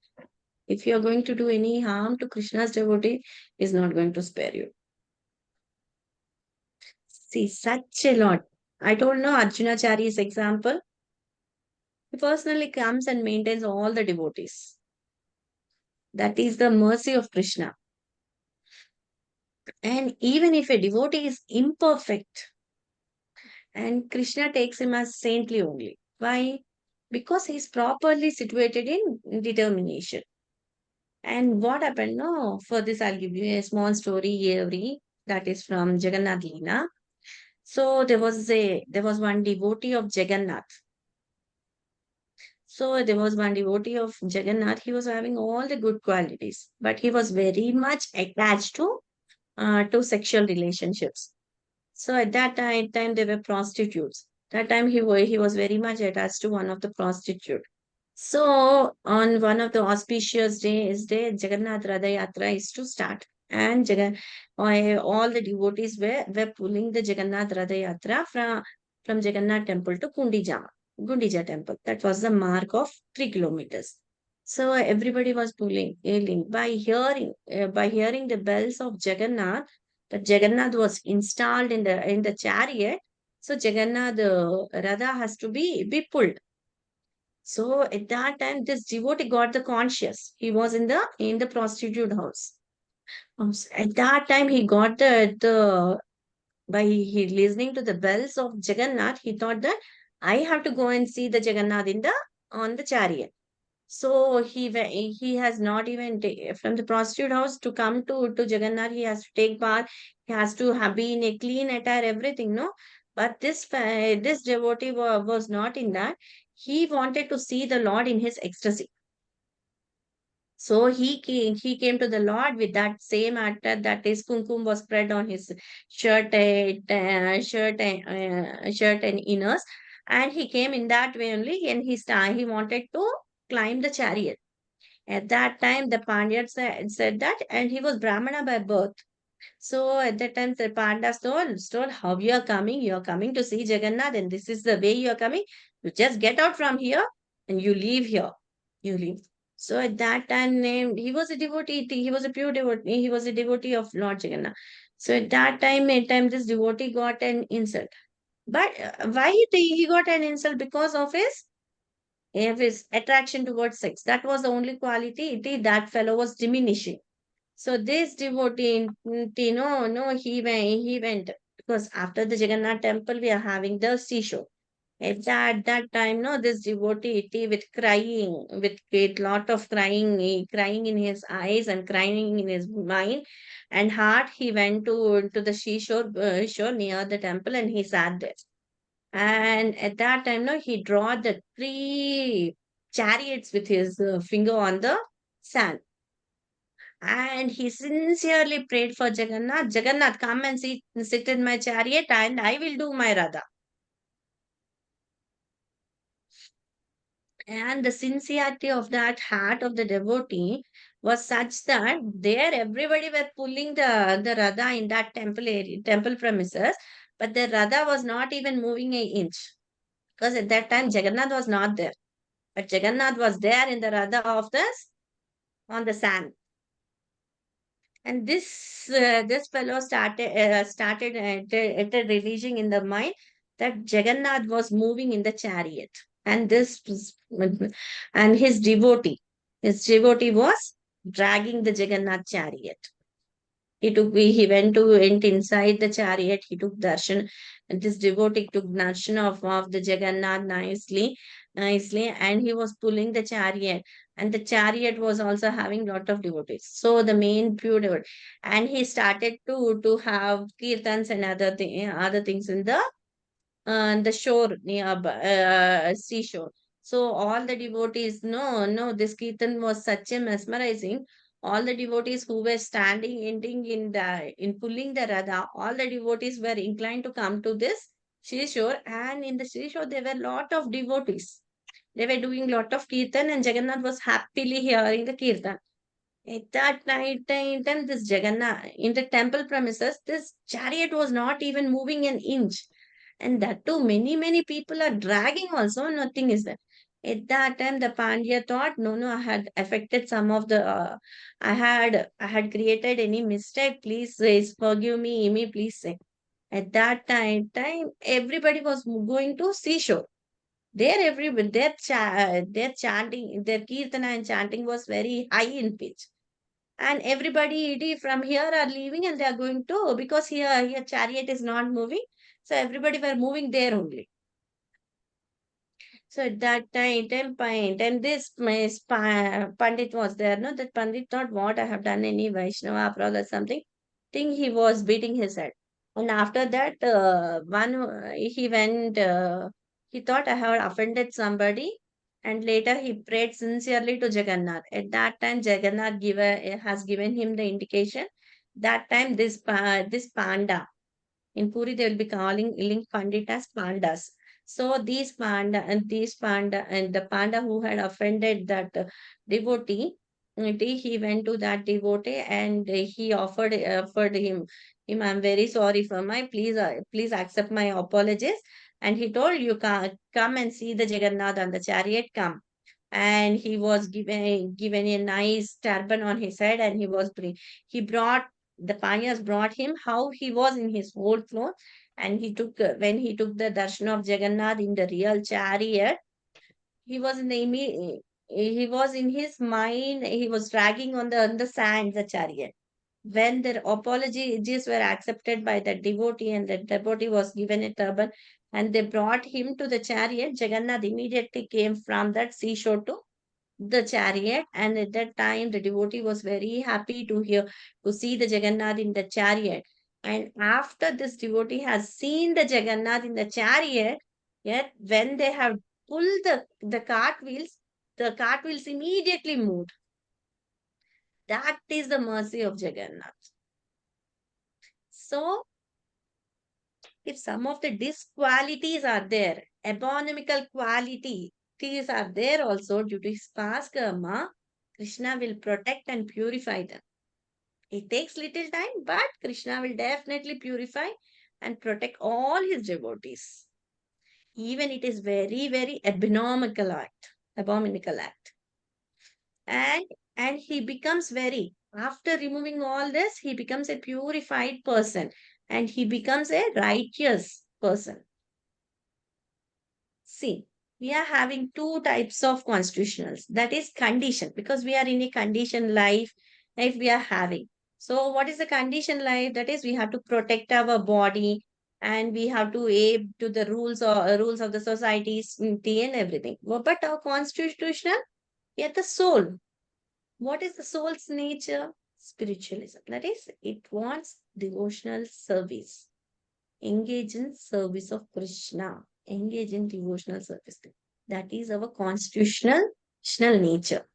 If you are going to do any harm to Krishna's devotee, he is not going to spare you. See, such a lot. I don't know Arjunachari's example. He personally comes and maintains all the devotees. That is the mercy of Krishna. And even if a devotee is imperfect, and Krishna takes him as saintly only. Why? Because he is properly situated in determination. And what happened? No, for this I'll give you a small story every that is from Jagannath Leela. So there was one devotee of Jagannath. So there was one devotee of Jagannath. He was having all the good qualities, but he was very much attached to sexual relationships. So at that time they were prostitutes. That time he was very much attached to one of the prostitute. So on one of the auspicious days, Jagannath Radha Yatra is to start, and all the devotees were pulling the Jagannath Radha Yatra from Jagannath temple to Gundija temple. That was the mark of 3 kilometers. So everybody was pulling by hearing the bells of Jagannath. That Jagannath was installed in the chariot. So Jagannath Radha has to be pulled. So at that time, this devotee got the conscious. He was in the prostitute house. At that time, he got the by he listening to the bells of Jagannath. He thought that I have to go and see the Jagannath on the chariot. So he has not even from the prostitute house to come to Jagannath. He has to take bath. He has to have been a clean attire, everything. No, but this devotee was not in that. He wanted to see the Lord in his ecstasy. So he came to the Lord with that same attire, that is kumkum was spread on his shirt and inners, and he came in that way only, and he wanted to climb the chariot. At that time, the Pandyas said that, and he was Brahmana by birth. So at that time, the Pandas told how you are coming. You are coming to see Jagannath, and this is the way you are coming. You just get out from here and you leave here. You leave. So at that time, he was a devotee. He was a pure devotee. He was a devotee of Lord Jagannath. So at that time, this devotee got an insult. But why he got an insult? Because of his attraction towards sex. That was the only quality that fellow was diminishing. So this devotee, no, he went because after the Jagannath temple, we are having the seashore. At that time, no, this devotee with crying, with great lot of crying, crying in his eyes and crying in his mind and heart, he went to the seashore shore near the temple and he sat there. And at that time, no, he draw the 3 chariots with his finger on the sand. And he sincerely prayed for Jagannath. Jagannath, come and sit in my chariot and I will do my Radha. And the sincerity of that heart of the devotee was such that there everybody were pulling the Radha in that temple premises, but the Radha was not even moving an inch. Because at that time Jagannath was not there. But Jagannath was there in the Radha of this on the sand. And this fellow started releasing in the mind that Jagannath was moving in the chariot, and his devotee was dragging the Jagannath chariot. He went inside the chariot. He took darshan, and this devotee took darshan of the Jagannath nicely, and he was pulling the chariot, and the chariot was also having lot of devotees. So the main pure devotee, and he started to have kirtans and other things in the shore seashore. So all the devotees, no, this kirtan was such a mesmerizing. All the devotees who were standing, ending in pulling the radha, all the devotees were inclined to come to this seashore, and in the seashore there were lot of devotees. They were doing lot of kirtan, and Jagannath was happily hearing the kirtan. At that time, this Jagannath, in the temple premises, this chariot was not even moving an inch. And that too, many people are dragging also, nothing is there. At that time, the Pandya thought, no, I had affected some of the, I had created any mistake. Please forgive me, please say. At that time, everybody was going to seashore. There, their chanting, their kirtana and chanting was very high in pitch, and everybody from here are leaving and they are going to, because here chariot is not moving, so everybody were moving there only. So at that time point, and this my pandit was there, no, that pandit thought, what I have done any Vaishnava approach or something, think he was beating his head. And after that, he went, he thought I have offended somebody. And later he prayed sincerely to Jagannath. At that time, Jagannath has given him the indication. That time, this panda, in Puri, they will be calling Link Pandit as pandas. So these panda and the panda who had offended that devotee, he went to that devotee and he offered him, I'm very sorry for my, please accept my apologies. And he told, you come and see the Jagannath on the chariot, come. And he was given a nice turban on his head, and he brought, the panyas brought him how he was in his whole clothes. And when he took the darshan of Jagannath in the real chariot, he was he was in his mind, he was dragging on the sand, the chariot. When their apologies were accepted by the devotee, and the devotee was given a turban, and they brought him to the chariot, Jagannath immediately came from that seashore to the chariot. And at that time, the devotee was very happy to see the Jagannath in the chariot. And after this devotee has seen the Jagannath in the chariot, yet when they have pulled the cartwheels immediately moved. That is the mercy of Jagannath. So if some of the disqualities are there, abominable qualities are there also due to his past karma, Krishna will protect and purify them. It takes little time, but Krishna will definitely purify and protect all his devotees. Even it is very, very abominable act. And he becomes after removing all this, he becomes a purified person, and he becomes a righteous person. See, we are having two types of constitutionals. That is condition, because we are in a conditioned life we are having. So what is the conditioned life? That is, we have to protect our body, and we have to aid to the rules of the societies and everything. But our constitutional, yet the soul. What is the soul's nature? Spiritualism. That is, it wants devotional service. Engage in service of Krishna. Engage in devotional service. That is our constitutional nature.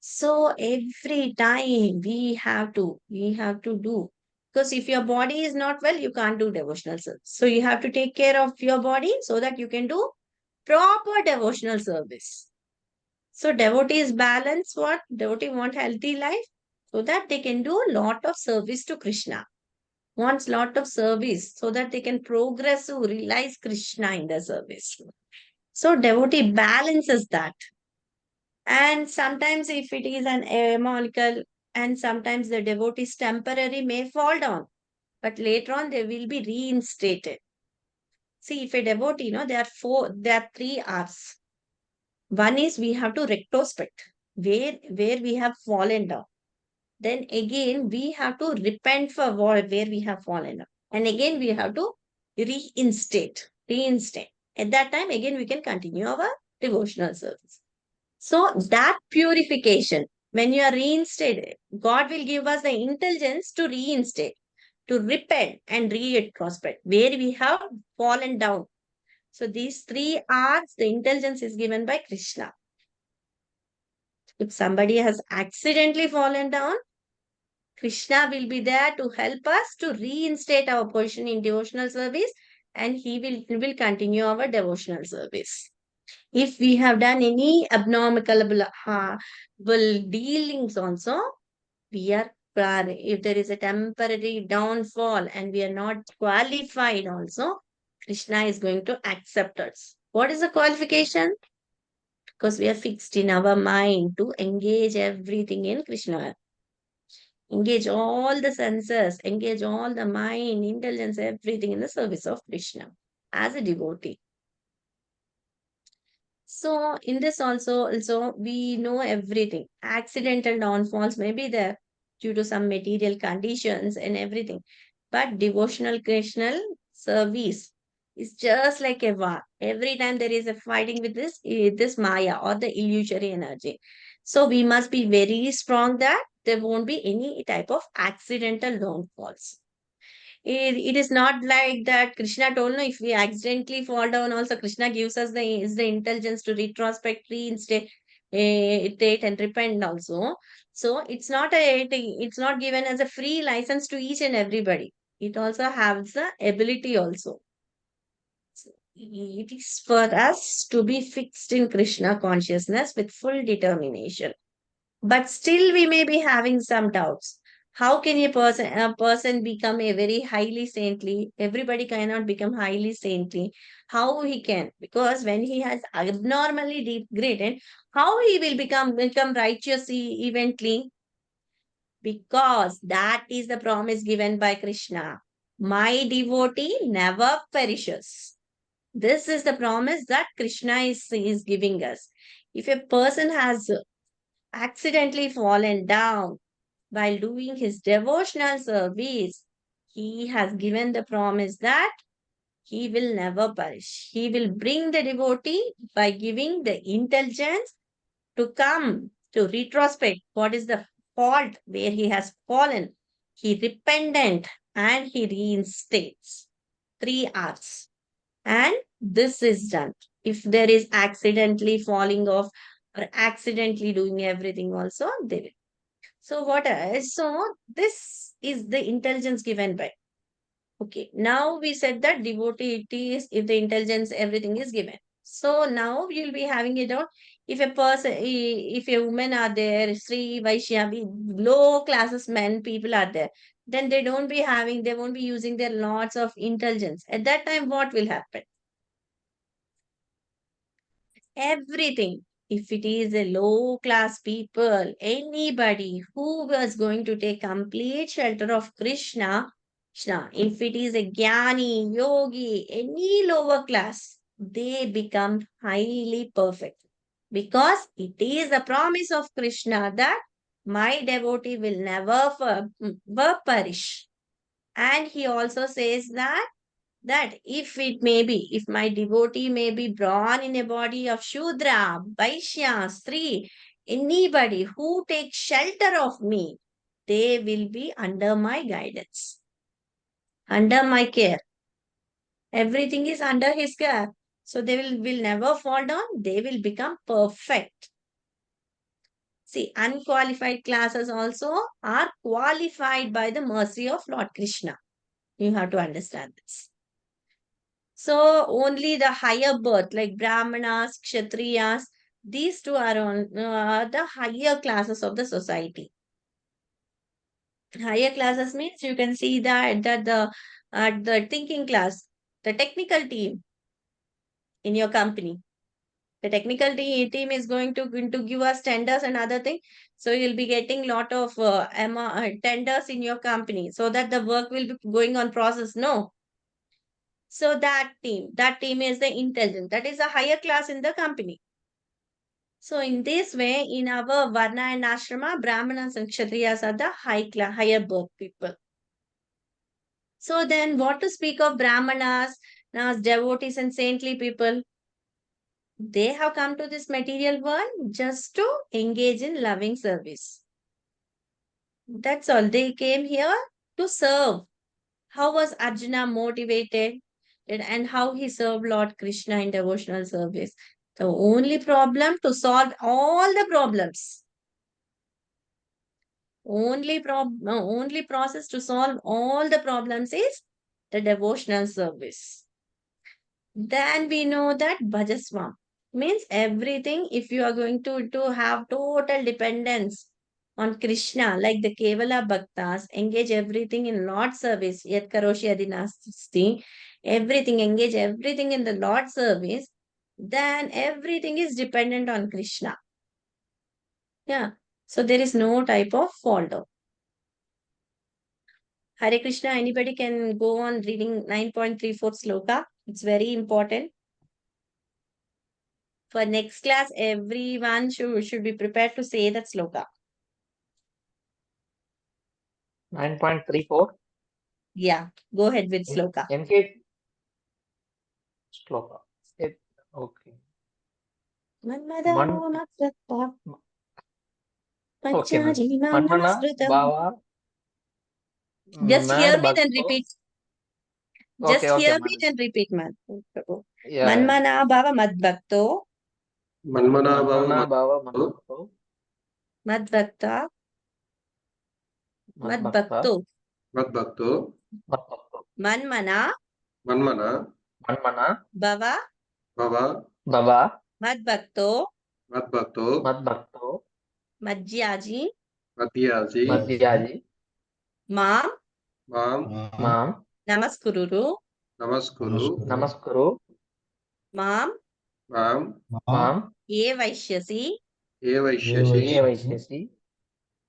So every time we have to do, because if your body is not well, you can't do devotional service. So you have to take care of your body so that you can do proper devotional service. So devotees balance what? Devotee want healthy life so that they can do a lot of service to Krishna. Wants lot of service so that they can progress to realize Krishna in the service. So devotee balances that. And sometimes if it is an amoral, and sometimes the devotee's temporary may fall down, but later on they will be reinstated. See, if a devotee, there are 3 R's. One is we have to retrospect where we have fallen down. Then again we have to repent for where we have fallen down. And again we have to reinstate. At that time, again we can continue our devotional service. So that purification, when you are reinstated, God will give us the intelligence to reinstate, to repent and retrospect where we have fallen down. So these 3 R's, the intelligence is given by Krishna. If somebody has accidentally fallen down, Krishna will be there to help us to reinstate our position in devotional service, and he will continue our devotional service. If we have done any abnormal dealings also, we are, if there is a temporary downfall and we are not qualified also, Krishna is going to accept us. What is the qualification? Because we are fixed in our mind to engage everything in Krishna. Engage all the senses, engage all the mind, intelligence, everything in the service of Krishna as a devotee. So in this also we know everything. Accidental downfalls may be there due to some material conditions and everything. But devotional Krishna service is just like a war. Every time there is a fighting with this Maya or the illusory energy. So we must be very strong that there won't be any type of accidental downfalls. It is not like that Krishna told, no, if we accidentally fall down, also Krishna gives us the intelligence to retrospect, reinstate and repent also. So it's not given as a free license to each and everybody. It also has the ability also. So it is for us to be fixed in Krishna consciousness with full determination. But still we may be having some doubts. How can a person become a very highly saintly? Everybody cannot become highly saintly. How he can? Because when he has abnormally degraded, how he will become righteous eventually? Because that is the promise given by Krishna. My devotee never perishes. This is the promise that Krishna is giving us. If a person has accidentally fallen down while doing his devotional service, he has given the promise that he will never perish. He will bring the devotee by giving the intelligence to come to retrospect what is the fault where he has fallen. He repentant and he reinstates. 3 R's. And this is done. If there is accidentally falling off or accidentally doing everything also, they will. So so this is the intelligence given by. Okay, now we said that devotee it is if the intelligence everything is given. So now you'll be having it out. If a person, if a woman are there, Sri Vaishya, low classes men people are there, then they won't be using their lots of intelligence. At that time, what will happen? Everything. If it is a low class people, anybody who was going to take complete shelter of Krishna, if it is a Jnani, Yogi, any lower class, they become highly perfect. Because it is the promise of Krishna that my devotee will never perish. And he also says that if my devotee may be born in a body of Shudra, Vaishya, Stri, anybody who takes shelter of me, they will be under my guidance, under my care. Everything is under his care. So they will never fall down. They will become perfect. See, unqualified classes also are qualified by the mercy of Lord Krishna. You have to understand this. So only the higher birth, like Brahmanas, Kshatriyas, these two are on the higher classes of the society. Higher classes means you can see that the thinking class, the technical team in your company, The technical team is going to give us tenders and other thing. So you'll be getting lot of tenders in your company so that the work will be going on process. No. So that team is the intelligent. That is a higher class in the company. So in this way, in our Varna and Ashrama, Brahmanas and Kshatriyas are the higher birth people. So then what to speak of Brahmanas, devotees and saintly people? They have come to this material world just to engage in loving service. That's all. They came here to serve. How was Arjuna motivated and how he served Lord Krishna in devotional service? The only problem to solve all the problems. Only process to solve all the problems is the devotional service. Then we know that Bhajaswam means everything. If you are going to have total dependence on Krishna, like the Kevala Bhaktas, engage everything in Lord service, Yat Karoshi Adinasti, everything, engage everything in the Lord service, then everything is dependent on Krishna. Yeah. So there is no type of fault. Hare Krishna, anybody can go on reading 9.34 sloka. It's very important. For next class, everyone should be prepared to say that sloka. 9.34. Yeah, go ahead with sloka. Engage sloka. Okay. Okay, Manmana, Bhava, Just hear Mad me then Bhakto. repeat. Okay, Just hear okay, me then repeat, man. Yeah. Manmana bhava madbhakto. Manmana Manmana, Bhava Bhava, Madbhakto. Madbhakta. Madbhakto. Madbhakto. Madbhakto. Manmana Manmana Manmana, bhava Bhava Bhava, madbhakto. Madbhakto Madbhakto, Madhyaji. Madhyaji Madhyaji, Mam Mam Mam, namaskururu. Namaskuru Namaskuru, Mam Mam Mam, ye vaishyasi. Evaishyasi Ye Vaishyasi,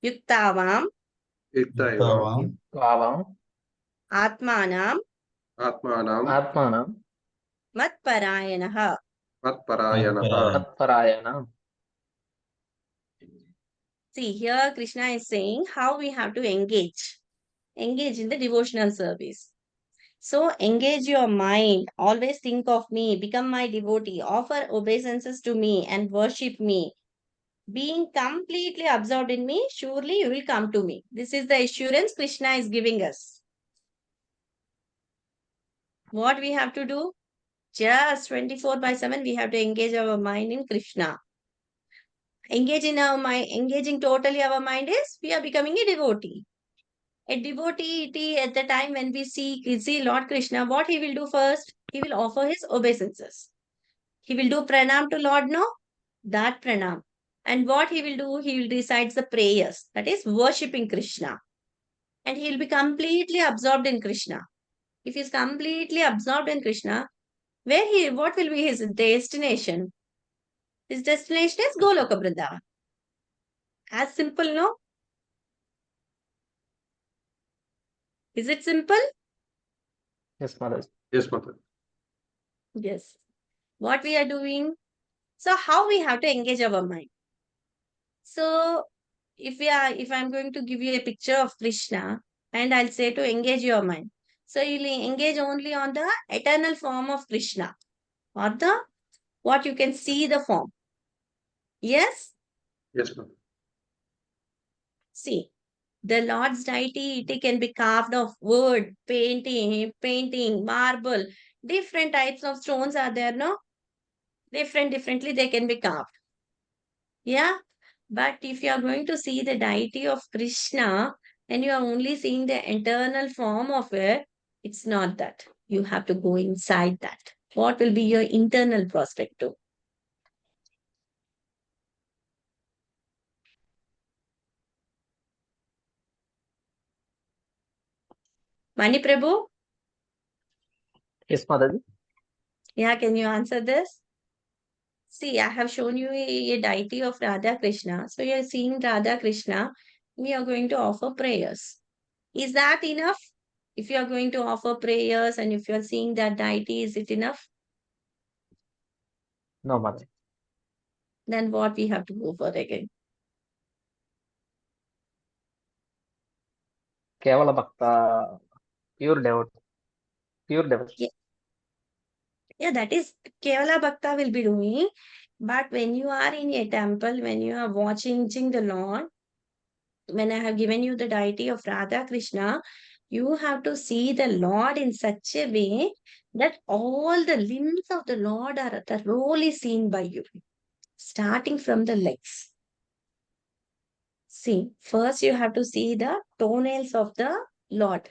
Yuktavam Yuktaivam Vavam, atmanam Atmanam Atmanam, matparayanaha. Matparayanaha. Tatparayana. See, here Krishna is saying how we have to engage in the devotional service. So engage your mind, always think of me, become my devotee, offer obeisances to me and worship me. Being completely absorbed in me, surely you will come to me. This is the assurance Krishna is giving us. What we have to do? Just 24/7, we have to engage our mind in Krishna. Engaging totally our mind is we are becoming a devotee. A devotee at the time when we see Lord Krishna, what he will do first? He will offer his obeisances. He will do pranam to Lord, no? That pranam. And what he will do? He will recite the prayers. That is worshipping Krishna. And he will be completely absorbed in Krishna. If he is completely absorbed in Krishna, what will be his destination? His destination is Goloka Vrindavan. As simple, no? Is it simple? Yes, Mother. Yes, Mother. Yes. What we are doing? So how we have to engage our mind? So if I'm going to give you a picture of Krishna and I'll say to engage your mind. So you'll engage only on the eternal form of Krishna or what you can see the form. Yes? Yes, Mother. See, the Lord's deity, it can be carved of wood, painting, marble. Different types of stones are there, no? Differently they can be carved. Yeah? But if you are going to see the deity of Krishna and you are only seeing the internal form of it, it's not that. You have to go inside that. What will be your internal perspective? Mani Prabhu? Yes, Mother. Yeah, can you answer this? See, I have shown you a deity of Radha Krishna. So you are seeing Radha Krishna, we are going to offer prayers. Is that enough? If you are going to offer prayers and if you are seeing that deity, is it enough? No, Mother. Then what we have to go for again? Kevala Bhakta, pure devotee, pure devotee. Yeah, that is Kevala Bhakta will be doing. But when you are in a temple, when you are watching the Lord, when I have given you the deity of Radha Krishna, you have to see the Lord in such a way that all the limbs of the Lord are thoroughly seen by you, starting from the legs. See, first you have to see the toenails of the Lord.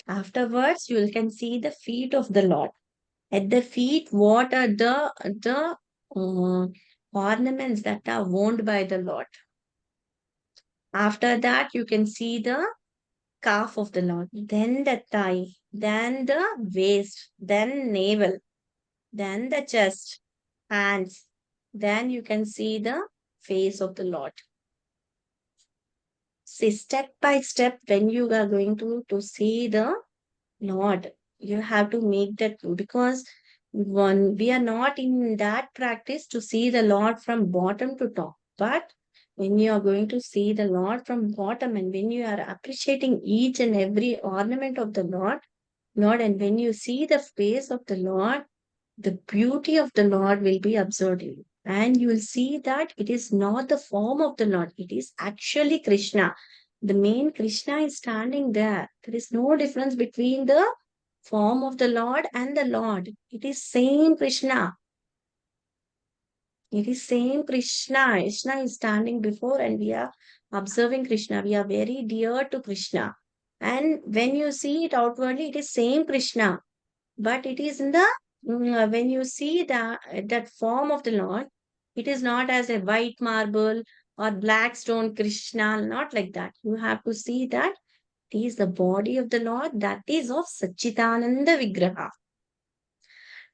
Afterwards, you can see the feet of the Lord. At the feet, what are the ornaments that are worn by the Lord? After that, you can see the calf of the Lord, then the thigh, then the waist, then navel, then the chest, hands. Then you can see the face of the Lord. See, step by step, when you are going to see the Lord, you have to make that because we are not in that practice to see the Lord from bottom to top. But when you are going to see the Lord from bottom and when you are appreciating each and every ornament of the Lord, and when you see the face of the Lord, the beauty of the Lord will be observed in you. And you will see that it is not the form of the Lord, it is actually Krishna. The main Krishna is standing there. There is no difference between the form of the Lord and the Lord. It is same Krishna. It is same Krishna. Krishna is standing before and we are observing Krishna. We are very dear to Krishna. And when you see it outwardly, it is same Krishna. But it is in the when you see that form of the Lord, it is not as a white marble or black stone Krishna, not like that. You have to see that it is the body of the Lord that is of Satchitananda Vigraha.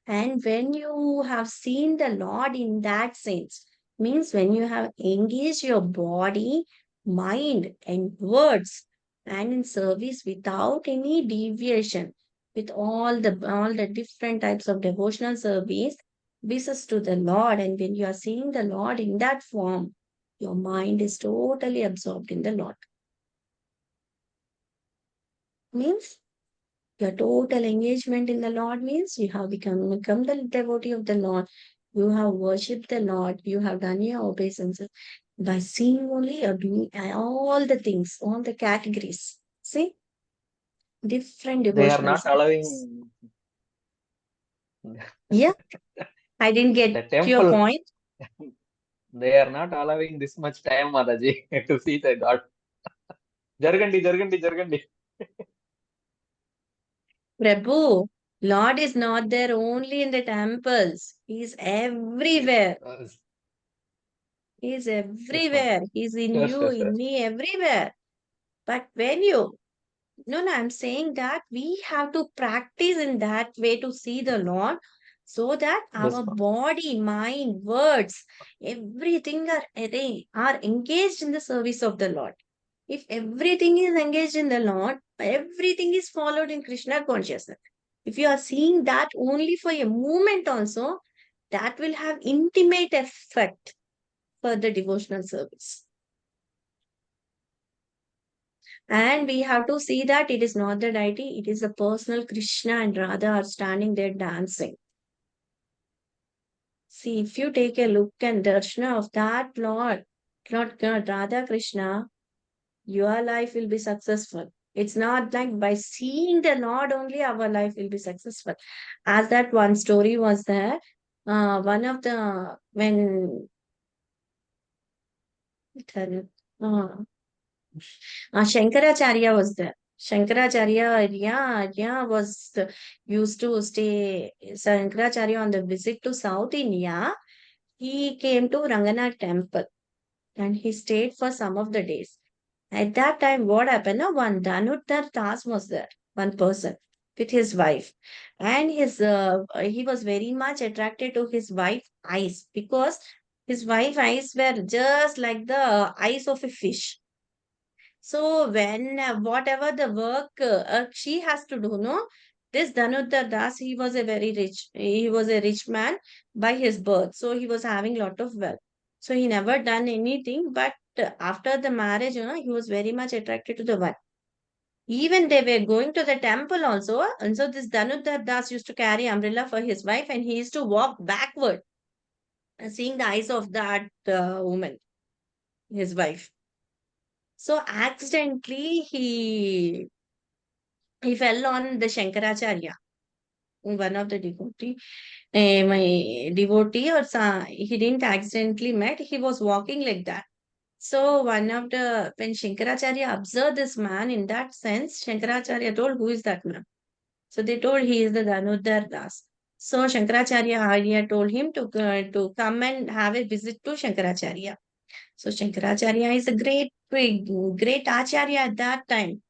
And when you have seen the Lord in that sense, means when you have engaged your body, mind, and words, and in service without any deviation, with all the different types of devotional service, visits to the Lord, and when you are seeing the Lord in that form, your mind is totally absorbed in the Lord. Means your total engagement in the Lord means you have become the devotee of the Lord. You have worshipped the Lord. You have done your obeisances by seeing only or doing all the things, all the categories. See, different They are devotional not services. allowing Yeah, I didn't the get your temple. point. They are not allowing this much time, Mataji, to see the God. Jargandi, Jargandi, Jargandi. Prabhu, Lord is not there only in the temples. He is everywhere. Yes, He is yes, Mataji. everywhere. He is in Sure, you, sure, sure. in me, everywhere. But when you No, I'm saying that we have to practice in that way to see the Lord so that Yes, our ma'am. body, mind, words, everything are engaged in the service of the Lord. If everything is engaged in the Lord, everything is followed in Krishna consciousness. If you are seeing that only for a moment also, that will have intimate effect for the devotional service. And we have to see that it is not the deity, it is the personal Krishna and Radha are standing there dancing. See, if you take a look and darshana of that Lord God, Radha Krishna, your life will be successful. It's not like by seeing the Lord only our life will be successful. As that one story was there, one of the, when, uh, Shankaracharya was there. Shankaracharya was used to stay. Shankaracharya on the visit to South India, he came to Ranganath temple and he stayed for some of the days. At that time, what happened? One Dhanuddhar Das was there, one person. with his wife, and he was very much attracted to his wife's eyes, because his wife's eyes were just like the eyes of a fish. So when whatever the work she has to do, no, this Dhanudhar Das, he was a rich man by his birth. So he was having lot of wealth. So he never done anything, but after the marriage, he was very much attracted to the wife. Even they were going to the temple also, and so this Dhanudhar Das used to carry umbrella for his wife, and he used to walk backward, seeing the eyes of that woman, his wife. So accidentally he fell on the Shankaracharya, one of the devotee, or he didn't accidentally met, he was walking like that. So when Shankaracharya observed this man in that sense, Shankaracharya told, who is that man? So they told he is the Dhanudhar Das. So Shankaracharya Arya told him to come and have a visit to Shankaracharya. So Shankaracharya is a great Acharya at that time.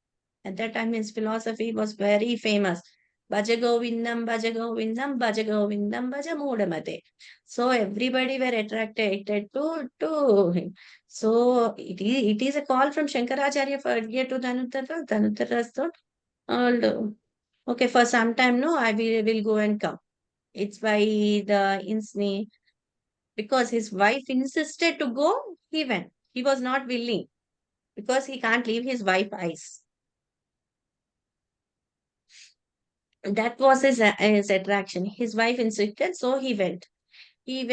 At that time, his philosophy was very famous. Bhaja Govindam, Bhaja Govindam, Bhaja Govindam, Bhaja Mudamate. So everybody were attracted to him. So it is a call from Shankaracharya for here to Dhanutara. Dhanutara thought, okay, for some time, no, I will go and come. It's by the insni, because his wife insisted to go, he went. He was not willing because he can't leave his wife's eyes. That was his attraction. His wife insisted, so he went. He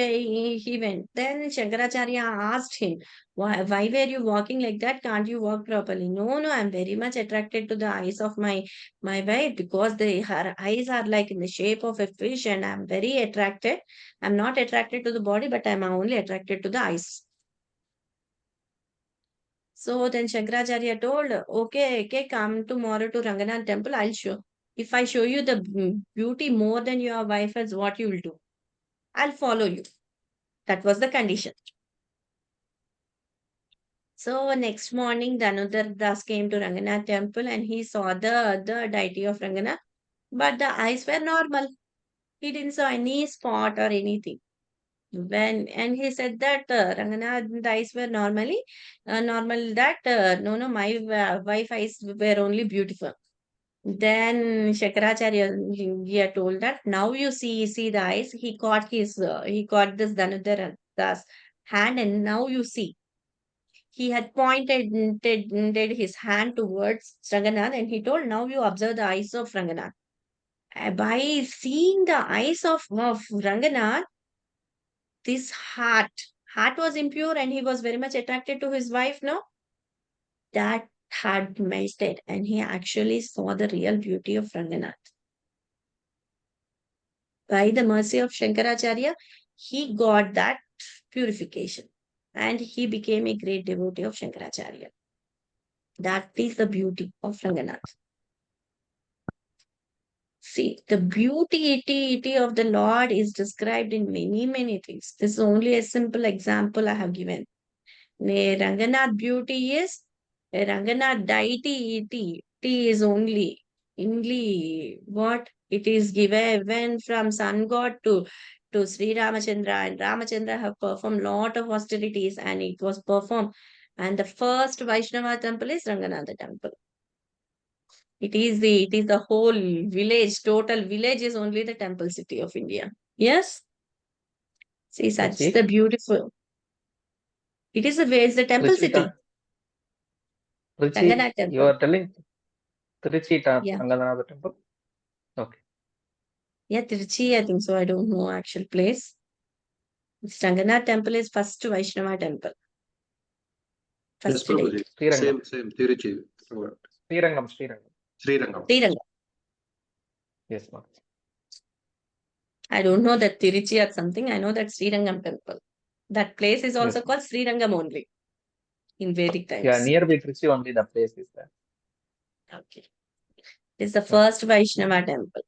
went. Then Shankaracharya asked him, why were you walking like that? Can't you walk properly? No, I'm very much attracted to the eyes of my wife, because her eyes are like in the shape of a fish, and I'm very attracted. I'm not attracted to the body, but I'm only attracted to the eyes. So then Shankaracharya told, okay, come tomorrow to Ranganath temple, I'll show. If I show you the beauty more than your wife has, what you will do? I'll follow you. That was the condition. So next morning, Dhanudhar Das came to Ranganath temple, and he saw the deity of Ranganath, but the eyes were normal. He didn't saw any spot or anything. And he said that Ranganath eyes were normal, that no, my wife eyes were only beautiful. Then Shankaracharya he had told that now you see the eyes. He caught this Dhanudhar Das hand, and now you see. He had pointed his hand towards Ranganath, and he told, now you observe the eyes of Ranganath. By seeing the eyes of Ranganath, this heart was impure, and he was very much attracted to his wife. No, that had melted, and he actually saw the real beauty of Ranganath. By the mercy of Shankaracharya, he got that purification, and he became a great devotee of Shankaracharya. That is the beauty of Ranganath. See, the beauty of the Lord is described in many things. This is only a simple example I have given. Ranganath beauty is Ranganath deity. T is only what it is given from sun god to Sri Ramachandra, and Ramachandra have performed lot of austerities, and it was performed. And the first Vaishnava temple is Ranganatha temple. It is the whole village, total village is only the temple city of India. Yes? See, such Trichy, the beautiful. It is the temple Trichy, city. Trichy, Ranganath you temple. are telling Trichy Yeah. Ranganatha temple? Okay. Yeah, Tiruchi, I think so. I don't know actual place. Ranganath temple is first Vaishnava temple. Yes, First date. Prabhuji. Srirangam. Same, Tiruchi. Srirangam. Srirangam. Srirangam. Yes, ma'am. I don't know that Tiruchi or something. I know that Srirangam temple. That place is also Yes, called Srirangam only in Vedic yeah, times. nearby Trichy only the place is there. Okay. It's the Okay. first Vaishnava temple.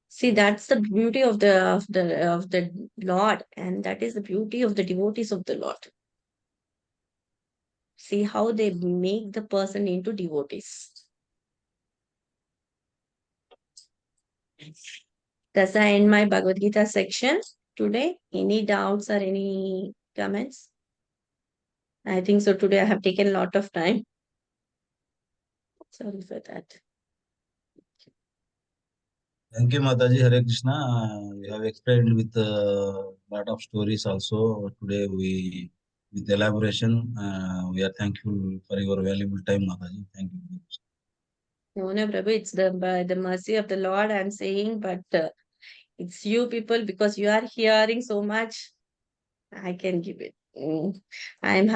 See, that's the beauty of the Lord, and that is the beauty of the devotees of the Lord. See how they make the person into devotees. Does I end my Bhagavad Gita section today? Any doubts or any comments? I think so. Today I have taken a lot of time. Sorry for that. Thank you, Mataji. Hare Krishna. You have explained with a lot of stories also. Today with elaboration, we are thankful for your valuable time, Mataji. Thank you. No, no, Prabhu, it's by the mercy of the Lord I'm saying, but it's you people because you are hearing so much. I can give it. I'm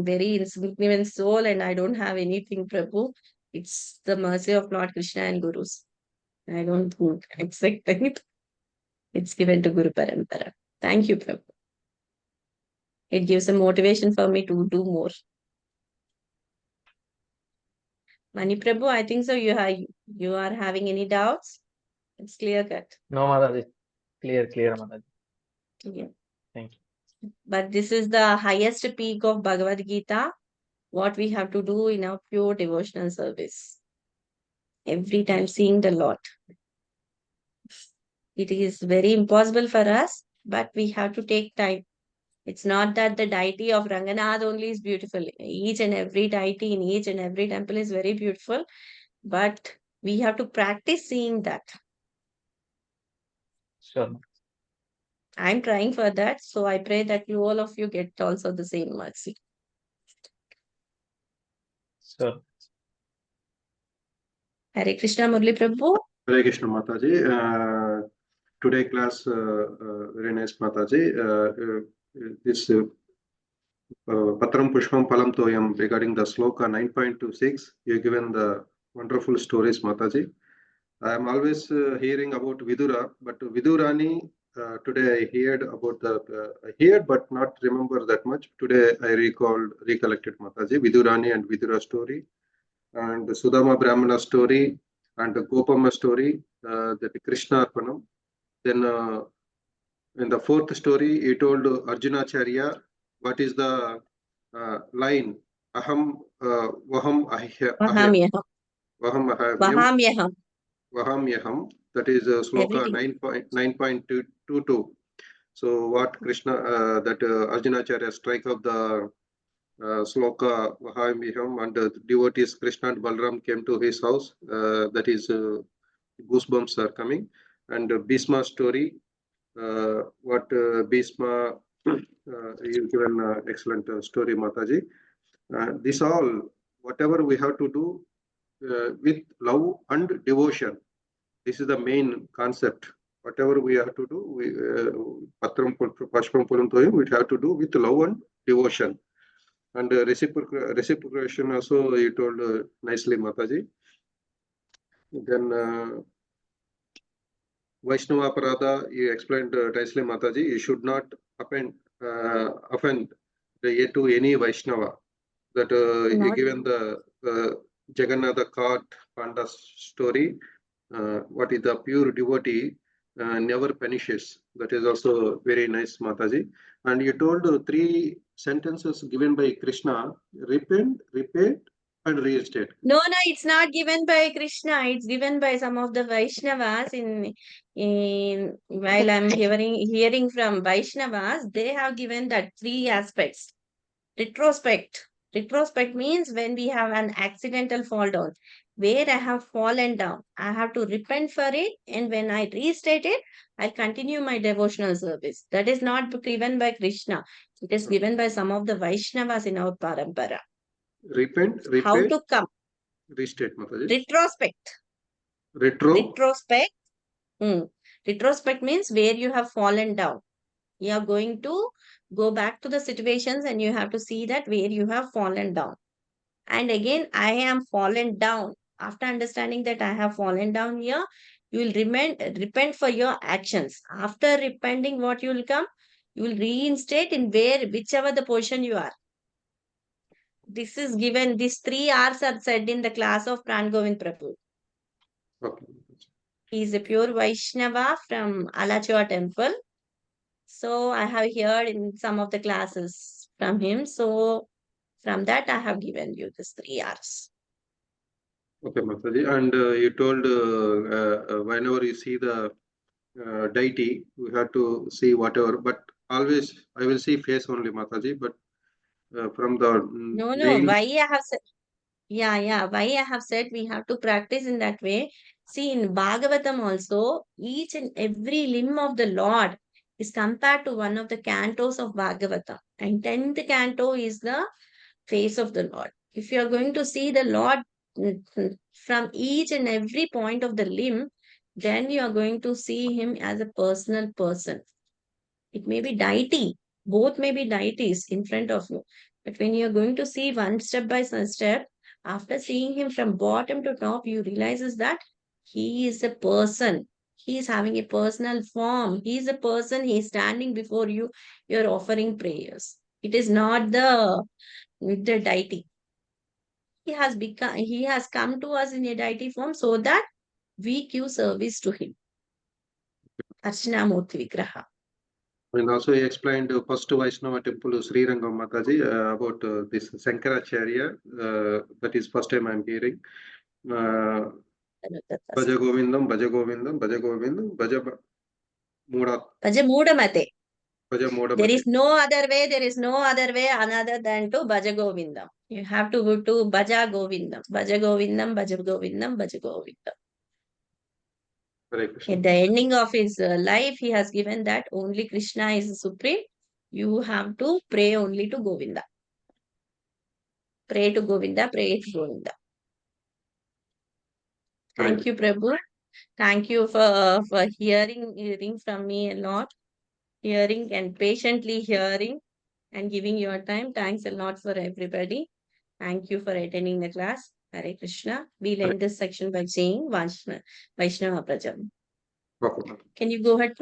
very insignificant soul and I don't have anything, Prabhu. It's the mercy of Lord Krishna and Gurus. I don't accept it. It's given to Guru Parampara. Thank you, Prabhu. It gives a motivation for me to do more. Mani Prabhu, I think so. You are having any doubts? It's clear cut. No, Mataji. Clear, Mataji. Yeah. Thank you. But this is the highest peak of Bhagavad Gita. What we have to do in our pure devotional service. Every time seeing the Lord. It is very impossible for us, but we have to take time. It's not that the deity of Ranganath only is beautiful. Each and every deity in each and every temple is very beautiful, but we have to practice seeing that. Sure. I'm trying for that, so I pray that all of you get also the same mercy. Sure. Hare Krishna Murli Prabhu. Hare Krishna Mataji. Today class, very nice Mataji. This Patram Pushpam Palam Toyam regarding the sloka 9.26, you given the wonderful stories, Mataji. I am always hearing about Vidura, but Vidurani, today I heard about I heard but not remember that much. Today I recollected Mataji, Vidurani and Vidura story, and the Sudama Brahmana story, and the Gopama story, that Krishna Arpanam. Then in the fourth story, he told Arjuna Charya what is the line Aham Vaham Mahamyaham. Vaham Vahamyaham. That is sloka Everything. 9.22. So what Krishna that Arjuna Charya strike of the sloka Vahamyaham, and devotees Krishna and Balram came to his house. That is goosebumps are coming. And Bhishma story. What Bhishma, you given excellent story, Mataji. This all, whatever we have to do with love and devotion. This is the main concept. Whatever we have to do, Patram Pashpam Puram Toyam, we have to do with love and devotion. And reciprocation also, you told nicely, Mataji. Then Vaishnava Parada, you explained nicely, Mataji. You should not offend to any Vaishnava. That you given the Jagannath cart panda story. What is the pure devotee never punishes. That is also very nice, Mataji. And you told three sentences given by Krishna: repent, repent, and reinstate. No, it's not given by Krishna. It's given by some of the Vaishnavas. In while I'm hearing from Vaishnavas, they have given that three aspects. Retrospect. Retrospect means when we have an accidental fall down, where I have fallen down, I have to repent for it, and when I restate it, I'll continue my devotional service. That is not given by Krishna. It is given by some of the Vaishnavas in our parampara. Repent, How repent, to come? restate, Mataji. Retrospect. Retrospect. Retrospect means where you have fallen down. You are going to go back to the situations and you have to see that where you have fallen down. And again, I am fallen down. After understanding that I have fallen down here, you will repent for your actions. After repenting, what you will come? You will reinstate in whichever the position you are. This is given, these 3 R's are said in the class of Pran Govind Prabhu. Okay. He is a pure Vaishnava from Alachua temple. So I have heard in some of the classes from him. So from that, I have given you these 3 R's. Okay, Mataji. And you told whenever you see the deity, you have to see whatever, but always I will see face only, Mataji. But from the No, name, why I have said, why I have said we have to practice in that way. See, in Bhagavatam also, each and every limb of the Lord is compared to one of the cantos of Bhagavatam. And 10th canto is the face of the Lord. If you are going to see the Lord from each and every point of the limb, then you are going to see him as a personal person. It may be deity, both may be deities in front of you. But when you are going to see one step by step, after seeing him from bottom to top, you realizes that he is a person. He is having a personal form. He is a person. He is standing before you. You are offering prayers. It is not the deity. He has come to us in a deity form so that we give service to him. Archana Murti Vigraha. and also he explained first Vaishnava temple Sri Rangam Mataji about this Sankaracharya. That is first time I am hearing. Bhaja Govindam, Bhaja Govindam, Bhaja Govindam, Bhaja Muda, Bhaja Mudamate. Bhaja Muda. There is no other way, another than to Bhaja Govindam. You have to go to Bhaja Govindam. Bhaja Govindam, Bhaja Govindam, Bhaja Govindam. Hare Krishna. At the ending of his life, he has given that only Krishna is supreme. You have to pray only to Govinda. Pray to Govinda, pray to Govinda. Thank you, Prabhu. Thank you for hearing from me a lot. Hearing and patiently hearing and giving your time. Thanks a lot for everybody. Thank you for attending the class. Hare Krishna. We'll end this section by saying Vaishnava Prajam. Okay. Can you go ahead?